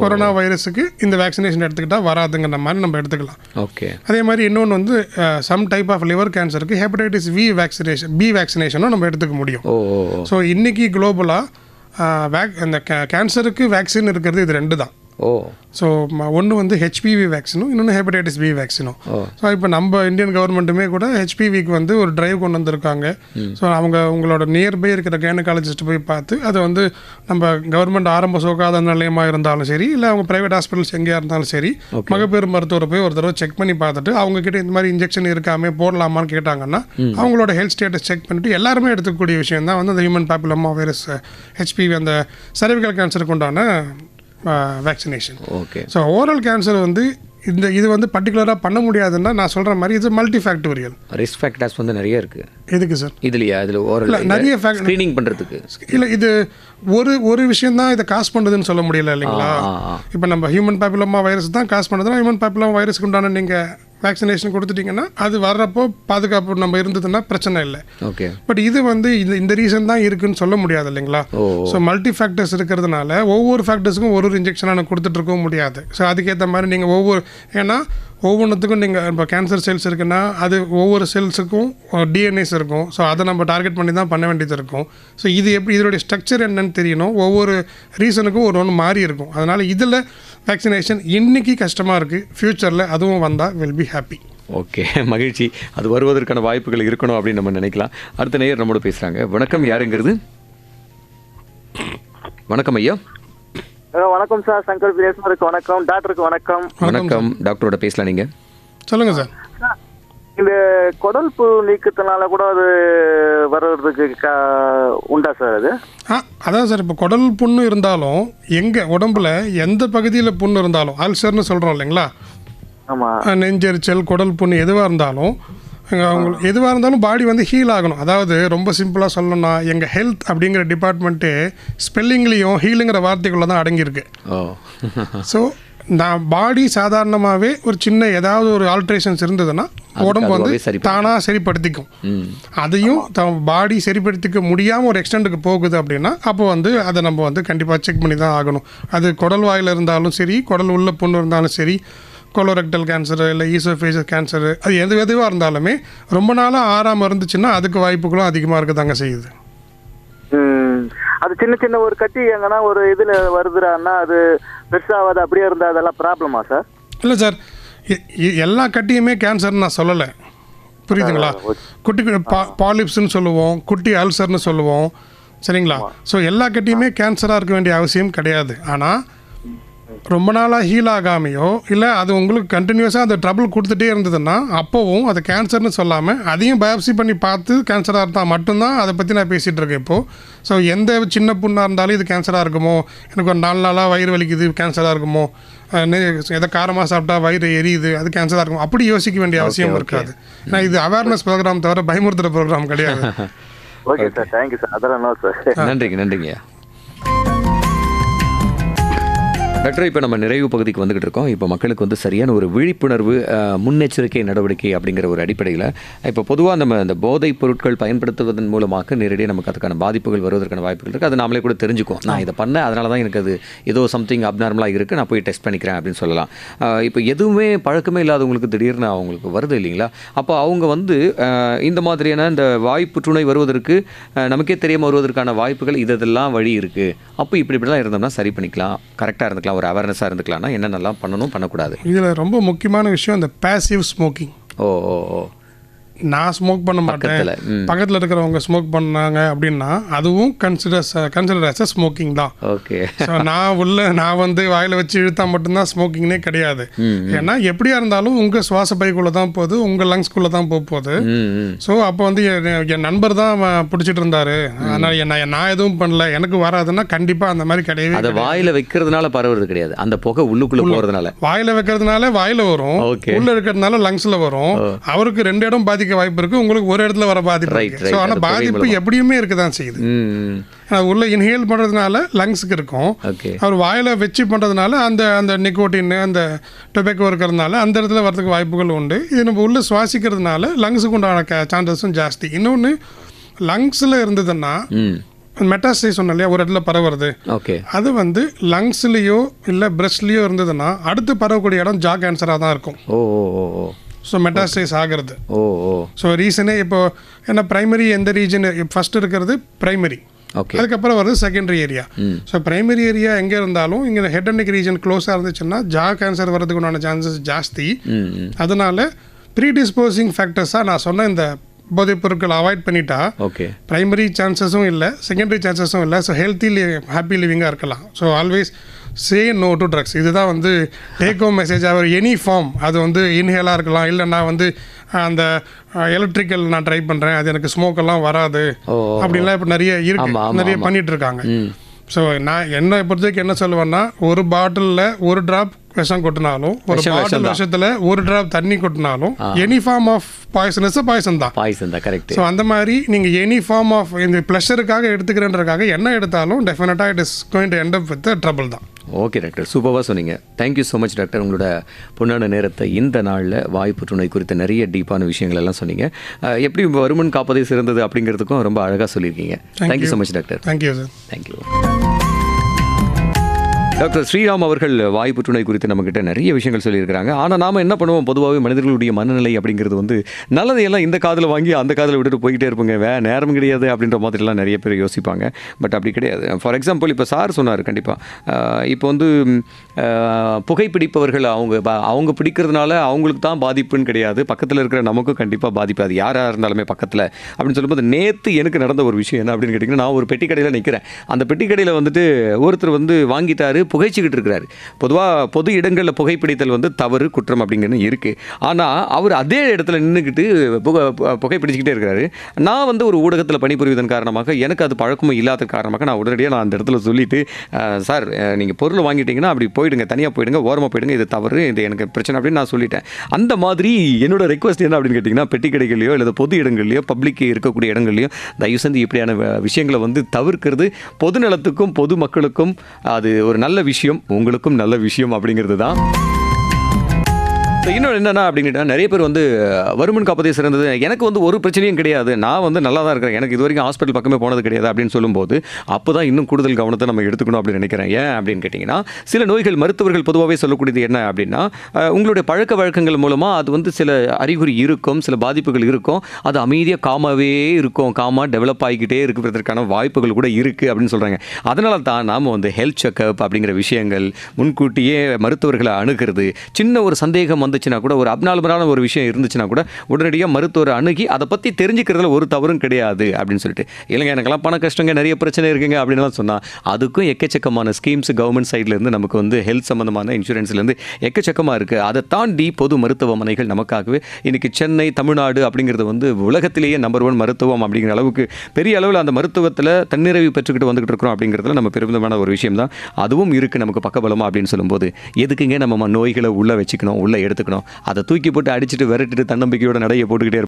கொரோனா வைரஸுக்கு இந்த வேக்சினேஷன் எடுத்துக்கிட்டால் வராதுங்கிற மாதிரி நம்ம எடுத்துக்கலாம். ஓகே, அதே மாதிரி இன்னொன்று வந்து சம் டைப் ஆஃப் லிவர் கேன்சருக்கு ஹெப்படைட்டிஸ் பி வேக்சினேஷனும் நம்ம எடுத்துக்க முடியும். ஸோ இன்றைக்கி குளோபலாக இந்த கேன்சருக்கு வேக்சின் இருக்கிறது இது 2 தான். ஸோ ஒன்று வந்து ஹெச்பிவி வேக்சினும், இன்னொன்று ஹெப்படைட்டிஸ் பி வேக்சினும். ஸோ இப்போ நம்ம இந்தியன் கவர்மெண்ட்டுமே கூட ஹெச்பிவிக்கு வந்து ஒரு ட்ரைவ் கொண்டு வந்திருக்காங்க. ஸோ உங்களோட நியர்பை இருக்கிற கைனகாலஜிஸ்ட் போய் பார்த்து அதை வந்து நம்ம கவர்மெண்ட் ஆரம்ப சுகாதார நிலையமாக இருந்தாலும் சரி, இல்லை அவங்க ப்ரைவேட் ஹாஸ்பிட்டல்ஸ் எங்கேயா இருந்தாலும் சரி, மகப்பேறு மருத்துவரை போய் ஒரு தடவை செக் பண்ணி பார்த்துட்டு அவங்கக்கிட்ட இந்த மாதிரி இன்ஜெக்ஷன் இருக்காமே போடலாமான்னு கேட்டாங்கன்னா அவங்களோட ஹெல்த் ஸ்டேட்டஸ் செக் பண்ணிவிட்டு எல்லாருமே எடுத்துக்கக்கூடிய விஷயம் தான் வந்து அந்த ஹியூமன் பேப்பிலோமா வைரஸ் ஹெச்பிவி, அந்த சர்விக்கல் கேன்சருக்கு உண்டான vaccination. Okay. So oral cancer வந்து இது வந்து பர்டிகுலராக பண்ண முடியாதுன்னா நான் சொல்கிற மாதிரி இது மல்டி ஃபேக்டோரியல். ரிஸ்க் ஃபேக்டர்ஸ் வந்து நிறைய இருக்குது. எதுக்கு சார்? இதுலையா? இதில் ஒரு நிறைய ஸ்க்ரீனிங் பண்ணுறதுக்கு இல்லை, இது ஒரு விஷயம் தான் இதை காசு பண்ணுதுன்னு சொல்ல முடியல இல்லைங்களா? இப்போ நம்ம ஹியூமன் பேப்பிலோமா வைரஸ் தான் காசு பண்ணுதுன்னா ஹியூமன் பேப்பிலோமா வைரஸ்க்கு உண்டான நீங்கள் வேக்சினேஷன் கொடுத்துட்டிங்கன்னா அது வர்றப்போ பாதுகாப்பு நம்ம இருந்ததுன்னா பிரச்சனை இல்லை. ஓகே. பட் இது வந்து இந்த ரீசன் தான் இருக்குன்னு சொல்ல முடியாது இல்லைங்களா? ஸோ மல்டி ஃபேக்டர்ஸ் இருக்கிறதுனால ஒவ்வொரு ஃபேக்டர்ஸுக்கும் ஒரு இன்ஜெக்ஷனாக நான் கொடுத்துட்ருக்கவும் முடியாது. ஸோ அதுக்கேற்ற மாதிரி நீங்கள் ஏன்னா ஒவ்வொன்றுத்துக்கும் நீங்கள் இப்போ கேன்சர் செல்ஸ் இருக்குன்னா அது ஒவ்வொரு செல்ஸுக்கும் டிஎன்ஏஸ் இருக்கும். ஸோ அதை நம்ம டார்கெட் பண்ணி தான் பண்ண வேண்டியது இருக்கும். ஸோ இது எப்படி இதோடைய ஸ்ட்ரக்சர் என்னன்னு தெரியணும். ஒவ்வொரு ரீசனுக்கும் ஒன்று மாறி இருக்கும். அதனால் இதில் வேக்சினேஷன் இன்றைக்கி கஷ்டமாக இருக்குது. ஃப்யூச்சரில் அதுவும் வந்தால் வில் பி ஹாப்பி. ஓகே, மகிழ்ச்சி. அது வருவதற்கான வாய்ப்புகள் இருக்கணும் அப்படின்னு நம்ம நினைக்கலாம். அடுத்த நேயர் நம்மோட பேசுகிறாங்க. வணக்கம், யாருங்கிறது? வணக்கம் ஐயா. வணக்கம் சார், சங்கர் பேசுறதுக்கு வணக்கம். டாக்டருக்கு வணக்கம். வணக்கம், டாக்டரோட பேசலாம். நீங்கள் சொல்லுங்கள் சார். இந்த குடல் புழு நீக்கத்தினால கூட அது வர்றதுக்கு உண்டா சார்? அது அதான் சார், இப்போ குடல் புண்ணு இருந்தாலும் எங்கள் உடம்புல எந்த பகுதியில் புண்ணு இருந்தாலும் அல்சர்னு சொல்கிறோம் இல்லைங்களா? ஆமாம். நெஞ்செரிச்சல், குடல் புண்ணு எதுவாக இருந்தாலும் அவங்களுக்கு எதுவாக இருந்தாலும் பாடி வந்து ஹீல் ஆகணும். அதாவது ரொம்ப சிம்பிளாக சொல்லணும்னா எங்கள் ஹெல்த் அப்படிங்கிற டிபார்ட்மெண்ட்டு ஸ்பெல்லிங்லேயும் ஹீலுங்கிற வார்த்தைக்குள்ளே தான் அடங்கியிருக்கு. ஸோ நான் பாடி சாதாரணமாகவே ஒரு சின்ன ஏதாவது ஒரு ஆல்ட்ரேஷன்ஸ் இருந்ததுன்னா உடம்பு வந்து தானாக சரிப்படுத்திக்கும். அதையும் பாடி சரிப்படுத்திக்க முடியாமல் ஒரு எக்ஸ்டெண்டுக்கு போகுது அப்படின்னா அப்போ வந்து அதை நம்ம வந்து கண்டிப்பாக செக் பண்ணி தான் ஆகணும். அது குடல் வாயில் இருந்தாலும் சரி, குடல் உள்ள புண்ணு இருந்தாலும் சரி, கொலோரெக்டல் கேன்சரு இல்லை ஈசோஃபேஜஸ் கேன்சரு, அது எதுவாக இருந்தாலுமே ரொம்ப நாளாக ஆறாமல் இருந்துச்சுன்னா அதுக்கு வாய்ப்புகளும் அதிகமாக இருக்க தாங்க செய்யுது. அது சின்ன சின்ன ஒரு கட்டி எங்கன்னா ஒரு இதில் வருதுறான்னா அது பெருசாகாது அப்படியே இருந்தால் அதெல்லாம் ப்ராப்ளமா சார்? இல்லை சார், எல்லா கட்டியுமே கேன்சர்னு நான் சொல்லலை, புரியுதுங்களா? குட்டி பாலிப்ஸ்ன்னு சொல்லுவோம், குட்டி அல்சர்னு சொல்லுவோம், சரிங்களா? ஸோ எல்லா கட்டியுமே கேன்சராக இருக்க வேண்டிய அவசியம் கிடையாது. ஆனால் ரொம்ப நாளாக ஹீல் ஆகாமையோ இல்லை அது உங்களுக்கு கண்டினியூஸாக அந்த ட்ரபிள் கொடுத்துட்டே இருந்ததுன்னா அப்போவும் அது கேன்சர்னு சொல்லாமல் அதையும் பயாப்சி பண்ணி பார்த்து கேன்சராக இருந்தால் மட்டும்தான் அதை பற்றி நான் பேசிகிட்டு இருக்கேன் இப்போது. ஸோ எந்த சின்ன புண்ணாக இருந்தாலும் இது கேன்சராக இருக்குமோ, எனக்கு ஒரு 4 நாளாக வயிறு வலிக்குது கேன்சராக இருக்குமோ, எதை காரமாக சாப்பிட்டா வயிறு எரியுது அது கேன்சராக இருக்கும், அப்படி யோசிக்க வேண்டிய அவசியம் இருக்காது. ஏன்னா இது அவேர்னஸ் ப்ரோக்ராம் தவிர பயமுறுத்துகிற ப்ரோக்ராம் கிடையாது. Okay sir, thank you sir. அதெல்லாம் சார், நன்றிங்க. டாக்டர், இப்போ நம்ம நிறைவு பகுதிக்கு வந்துகிட்டு இருக்கோம். இப்போ மக்களுக்கு வந்து சரியான ஒரு விழிப்புணர்வு, முன்னெச்சரிக்கை நடவடிக்கை அப்படிங்கிற ஒரு அடிப்படையில் இப்போ பொதுவாக நம்ம இந்த போதைப் பொருட்கள் பயன்படுத்துவதன் மூலமாக நேரடியாக நமக்கு அதுக்கான பாதிப்புகள் வருவதற்கான வாய்ப்புகள் இருக்குது. அது நாமளே கூட தெரிஞ்சுக்கும், நான் இதை பண்ணேன் அதனால தான் எனக்கு அது ஏதோ சம்திங் அப்நார்மலாக இருக்குது, நான் போய் டெஸ்ட் பண்ணிக்கிறேன் அப்படின்னு சொல்லலாம். இப்போ எதுவுமே பழக்கமே இல்லாதவங்களுக்கு திடீர்னு அவங்களுக்கு வருது இல்லைங்களா? அப்போ அவங்க வந்து இந்த மாதிரியான இந்த வாய் புற்றுநோய் வருவதற்கு நமக்கே தெரியாமல் வருவதற்கான வாய்ப்புகள் இதெல்லாம் வழி இருக்குது. அப்போ இப்படிலாம் இருந்தோம்னா சரி பண்ணிக்கலாம், கரெக்டாக இருந்துக்கலாம், ஒரு அவேர்னஸாக இருந்துக்கலாம்னா என்னென்னலாம் பண்ணணும், பண்ணக்கூடாது? இதில் ரொம்ப முக்கியமான விஷயம் இந்த பேசிவ் ஸ்மோக்கிங். நான் ஸ்மோக் பண்ண மாட்டேன், பக்கத்தில் இருக்கிறவங்க ஸ்மோக் பண்ணாங்க அப்படின்னா அதுவும் கன்சிடர் அஸ் அ ஸ்மோக்கிங் தான். ஓகே. ஸோ நான் வந்து வாயில் வச்சு இழுத்தா மட்டும்தான் ஸ்மோக்கிங்னே கிடையாது. ஏன்னா எப்படியா இருந்தாலும் உங்கள் சுவாச பைக்குள்ளே தான் போகுது, உங்கள் லங்ஸ்குள்ளே தான் போகுது. ஸோ அப்போ வந்து என் நண்பர் தான் பிடிச்சிட்டு இருந்தாரு, அதனால் நான் எதுவும் பண்ணல, எனக்கு வராதுன்னா கண்டிப்பாக அந்த மாதிரி கிடையாது. அதை வாயில் வைக்கிறதுனால பரவுறது கிடையாது, அந்த புகை உள்ளுக்குள்ளே போகிறதுனால. வாயில் வைக்கிறதுனால வாயில் வரும், உள்ளே இருக்கிறதுனால லங்ஸில் வரும். அவருக்கு 2 இடம் பாதிக்க வாய்ப்பு இருக்கு, உங்களுக்கு ஒரு இடத்துல வர பாதிப்பு இருக்கு. ஸோ ஆனால் பாதிப்பு எப்படியுமே இருக்குதான் செய்யுது. உள்ள இன்ஹேல் பண்றதுனால லங்ஸுக்கு இருக்கும், அவர் வாயில வச்சு பண்றதுனால அந்த நிக்கோட்டின் அந்த டொபேக்கோ இருக்கிறதுனால அந்த இடத்துல வரதுக்கு வாய்ப்புகள் உண்டு. இது நம்ம உள்ள சுவாசிக்கிறதுனால லங்ஸுக்கு உண்டான சான்சஸும் ஜாஸ்தி. இன்னொன்று, லங்ஸில் இருந்ததுன்னா மெட்டாஸ்டேஸ் சொன்ன இல்லையா, ஒரு இடத்துல பரவுறது, அது வந்து லங்ஸ்லேயோ இல்லை பிரெஸ்ட்லேயோ இருந்ததுன்னா அடுத்து பரவக்கூடிய இடம் ஜா கேன்சராக தான் இருக்கும். ஸோ மெட்டாஸ்டேஸ் ஆகிறது. ஸோ ரீசனே இப்போ ஏன்னா பிரைமரி எந்த ரீஜன் ஃபர்ஸ்ட் இருக்கிறது பிரைமரி, அதுக்கப்புறம் வருது secondary area. So primary area எங்கே இருந்தாலும் இங்கே ஹெட் அண்ட் நெக் ரீஜன் க்ளோஸாக இருந்துச்சுன்னா ஜா கேன்சர் வரதுக்கு உண்டான சான்சஸ் ஜாஸ்தி. அதனால ப்ரீடிஸ்போசிங் ஃபேக்டர்ஸாக நான் சொன்ன இந்த போதைப் பொருட்கள் அவாய்ட் பண்ணிட்டா பிரைமரி சான்சஸும் இல்லை, செகண்டரி சான்சஸும் இல்லை. ஸோ ஹெல்த்தி ஹாப்பி லிவிங்காக இருக்கலாம். So always say no to drugs. இதுதான் வந்து டேக் ஹோம் மெசேஜ். அவர் எனி ஃபார்ம், அது வந்து இன்ஹேலாக இருக்கலாம், இல்லை நான் வந்து அந்த எலக்ட்ரிக்கல் நான் ட்ரை பண்ணுறேன், அது எனக்கு ஸ்மோக்கெல்லாம் வராது அப்படின்லாம் இப்போ நிறைய இருக்கு, நிறைய பண்ணிட்டு இருக்காங்க. ஸோ நான் என்னை பொறுத்த வரைக்கும் என்ன சொல்லுவேன்னா, ஒரு பாட்டிலில் ஒரு ட்ராப் விஷம் கொட்டினாலும் ஒரு விஷம் பாட்டில் தான். விஷத்துல ஒரு டிராப் தண்ணி கொட்டினாலும் any form of poisonous poison தான். பாய்சன் தான், கரெக்ட். ஸோ அந்த மாதிரி நீங்கள் எனி ஃபார்ம் ஆஃப் இந்த ப்ளஷருக்காக எடுத்துக்கிறேன்றதுக்காக என்ன எடுத்தாலும் டெஃபினட்டாக it is going to end up with trouble தான். ஓகே டாக்டர், சூப்பராக சொன்னீங்க. Thank you so much doctor. உங்களோட பொன்னான நேரத்தை இந்த நாளில் வாய் புற்றுநோய் குறித்த நிறைய டீப்பான விஷயங்கள் எல்லாம் சொன்னீங்க. எப்படி வருமுன் காப்பதே சிறந்தது அப்படிங்கிறதுக்கும் ரொம்ப அழகாக சொல்லியிருக்கீங்க. Thank you so much doctor. Thank you sir. Thank you. Doctor Sriram அவர்கள் வாய் புற்றுநோய் குறித்து நம்மக்கிட்ட நிறைய விஷயங்கள் சொல்லியிருக்கிறாங்க. ஆனால் நாம் என்ன பண்ணுவோம், பொதுவாகவே மனிதர்களுடைய மனநிலை அப்படிங்கிறது வந்து நல்லதையெல்லாம் இந்த காதில் வாங்கி அந்த காதில் விட்டுட்டு போய்கிட்டே இருப்போங்க, நேரம் கிடையாது அப்படின்ற மாதிரிலாம் நிறைய பேர் யோசிப்பாங்க. பட் அப்படி கிடையாது. ஃபார் எக்ஸாம்பிள் இப்போ சார் சொன்னார், கண்டிப்பாக இப்போ வந்து புகைப்பிடிப்பவர்கள் அவங்க பிடிக்கிறதுனால அவங்களுக்கு தான் பாதிப்புன்னு கிடையாது, பக்கத்தில் இருக்கிற நமக்கும் கண்டிப்பாக பாதிப்பு, அது யாராக இருந்தாலுமே பக்கத்தில் அப்படின்னு சொல்லும்போது, நேற்று எனக்கு நடந்த ஒரு விஷயம் என்ன அப்படின்னு கேட்டிங்கன்னா, நான் ஒரு பெட்டி கடையில் நிற்கிறேன். அந்த பெட்டி கடையில் வந்துட்டு ஒருத்தர் வந்து வாங்கிட்டாரு, புகைச்சிக்கிட்டு இருக்கிறாரு. பொதுவாக பொது இடங்களில் புகைப்பிடித்தல் வந்து தவறு, குற்றம் அப்படிங்கிறது இருக்குது. ஆனால் அவர் அதே இடத்துல நின்றுக்கிட்டு புகைப்பிடிச்சிக்கிட்டே இருக்கிறாரு. நான் வந்து ஒரு ஊடகத்தில் பணிபுரிவதன் காரணமாக எனக்கு அது பழக்கமும் இல்லாத காரணமாக நான் உடனடியாக அந்த இடத்துல சொல்லிவிட்டு, சார் நீங்கள் பொருளை வாங்கிட்டீங்கன்னா அப்படி போயிடுங்க, தனியாக போயிடுங்க, ஓரமாக போயிடுங்க, இது தவறு, இது எனக்கு பிரச்சனை அப்படின்னு நான் சொல்லிட்டேன். அந்த மாதிரி என்னோட ரெக்வஸ்ட் என்ன அப்படின்னு கேட்டிங்கன்னா, பெட்டி கடைகள்லையோ இல்லை பொது இடங்கள்லையோ பப்ளிக் இருக்கக்கூடிய இடங்கள்லையோ தயவு செஞ்சு இப்படியான விஷயங்களை வந்து தவிர்க்கிறது பொது நலத்துக்கும் பொது மக்களுக்கும் அது ஒரு நல்ல விஷயம், உங்களுக்கும் நல்ல விஷயம் அப்படிங்கிறது தான். இன்னொன்று என்னென்னா அப்படின்னா, நிறைய பேர் வந்து வருமுன் காப்பதே சிறந்தது, எனக்கு வந்து ஒரு பிரச்சனையும் கிடையாது, நான் வந்து நல்லா தான் இருக்கிறேன், எனக்கு இது வரைக்கும் ஹாஸ்பிட்டல் பக்கமே போனது கிடையாது அப்படின்னு சொல்லும்போது, அப்போ தான் இன்னும் கூடுதல் கவனத்தை நம்ம எடுத்துக்கணும் அப்படின்னு நினைக்கிறேன். ஏன் அப்படின்னு கேட்டிங்கன்னா, சில நோய்கள் மருத்துவர்கள் பொதுவாகவே சொல்லக்கூடியது என்ன அப்படின்னா, உங்களுடைய பழக்க வழக்கங்கள் மூலமாக அது வந்து சில அறிகுறி இருக்கும், சில பாதிப்புகள் இருக்கும், அது அமைதியாக காமாவே இருக்கும், காமாக டெவலப் ஆகிக்கிட்டே இருக்கிறதுக்கான வாய்ப்புகள் கூட இருக்குது அப்படின்னு சொல்கிறாங்க. அதனால தான் நாம் வந்து ஹெல்த் செக்அப் அப்படிங்கிற விஷயங்கள் முன்கூட்டியே மருத்துவர்களை அணுகிறது. சின்ன ஒரு சந்தேகம் வந்துச்சுன்னா கூட, ஒரு அப்நார்மலான ஒரு விஷயம் இருந்துச்சுன்னா கூட உடனடியாக மருத்துவரை அணுகி அதை பற்றி தெரிஞ்சுக்கிறதுல ஒரு தவறும் கிடையாது அப்படின்னு சொல்லிட்டு, இல்லைங்க எனக்கெல்லாம் பண கஷ்டங்க, நிறைய பிரச்சனை இருக்குங்க அப்படின்லாம் சொன்னால், அதுக்கும் எக்கச்சக்கமான ஸ்கீம்ஸ் கவர்மெண்ட் சைட்லேருந்து நமக்கு வந்து ஹெல்த் சம்மந்தமான இன்சூரன்ஸ்லேருந்து எக்கச்சக்கமாக இருக்குது. அதை தாண்டி பொது மருத்துவமனைகள் நமக்காகவே இன்றைக்கி சென்னை, தமிழ்நாடு அப்படிங்கிறது வந்து உலகத்திலேயே நம்பர் 1 மருத்துவம் அப்படிங்கிற அளவுக்கு பெரிய அளவில் அந்த மருத்துவத்தில் தன்னிறைவு பெற்றுக்கிட்டு வந்துகிட்டு இருக்கிறோம் அப்படிங்கிறதுல நம்ம பெருமிதமான ஒரு விஷயம் தான். அதுவும் இருக்குது நமக்கு பக்கபலமாக அப்படின்னு சொல்லும்போது, எதுக்குங்க நம்ம நோய்களை உள்ளே வச்சுக்கணும், உள்ளே எடுத்துக்கணும், அதை தூக்கி போட்டு அடிச்சுட்டு விரட்டிட்டு தன்னம்பிக்கையோட நடைய போட்டுக்கிட்டே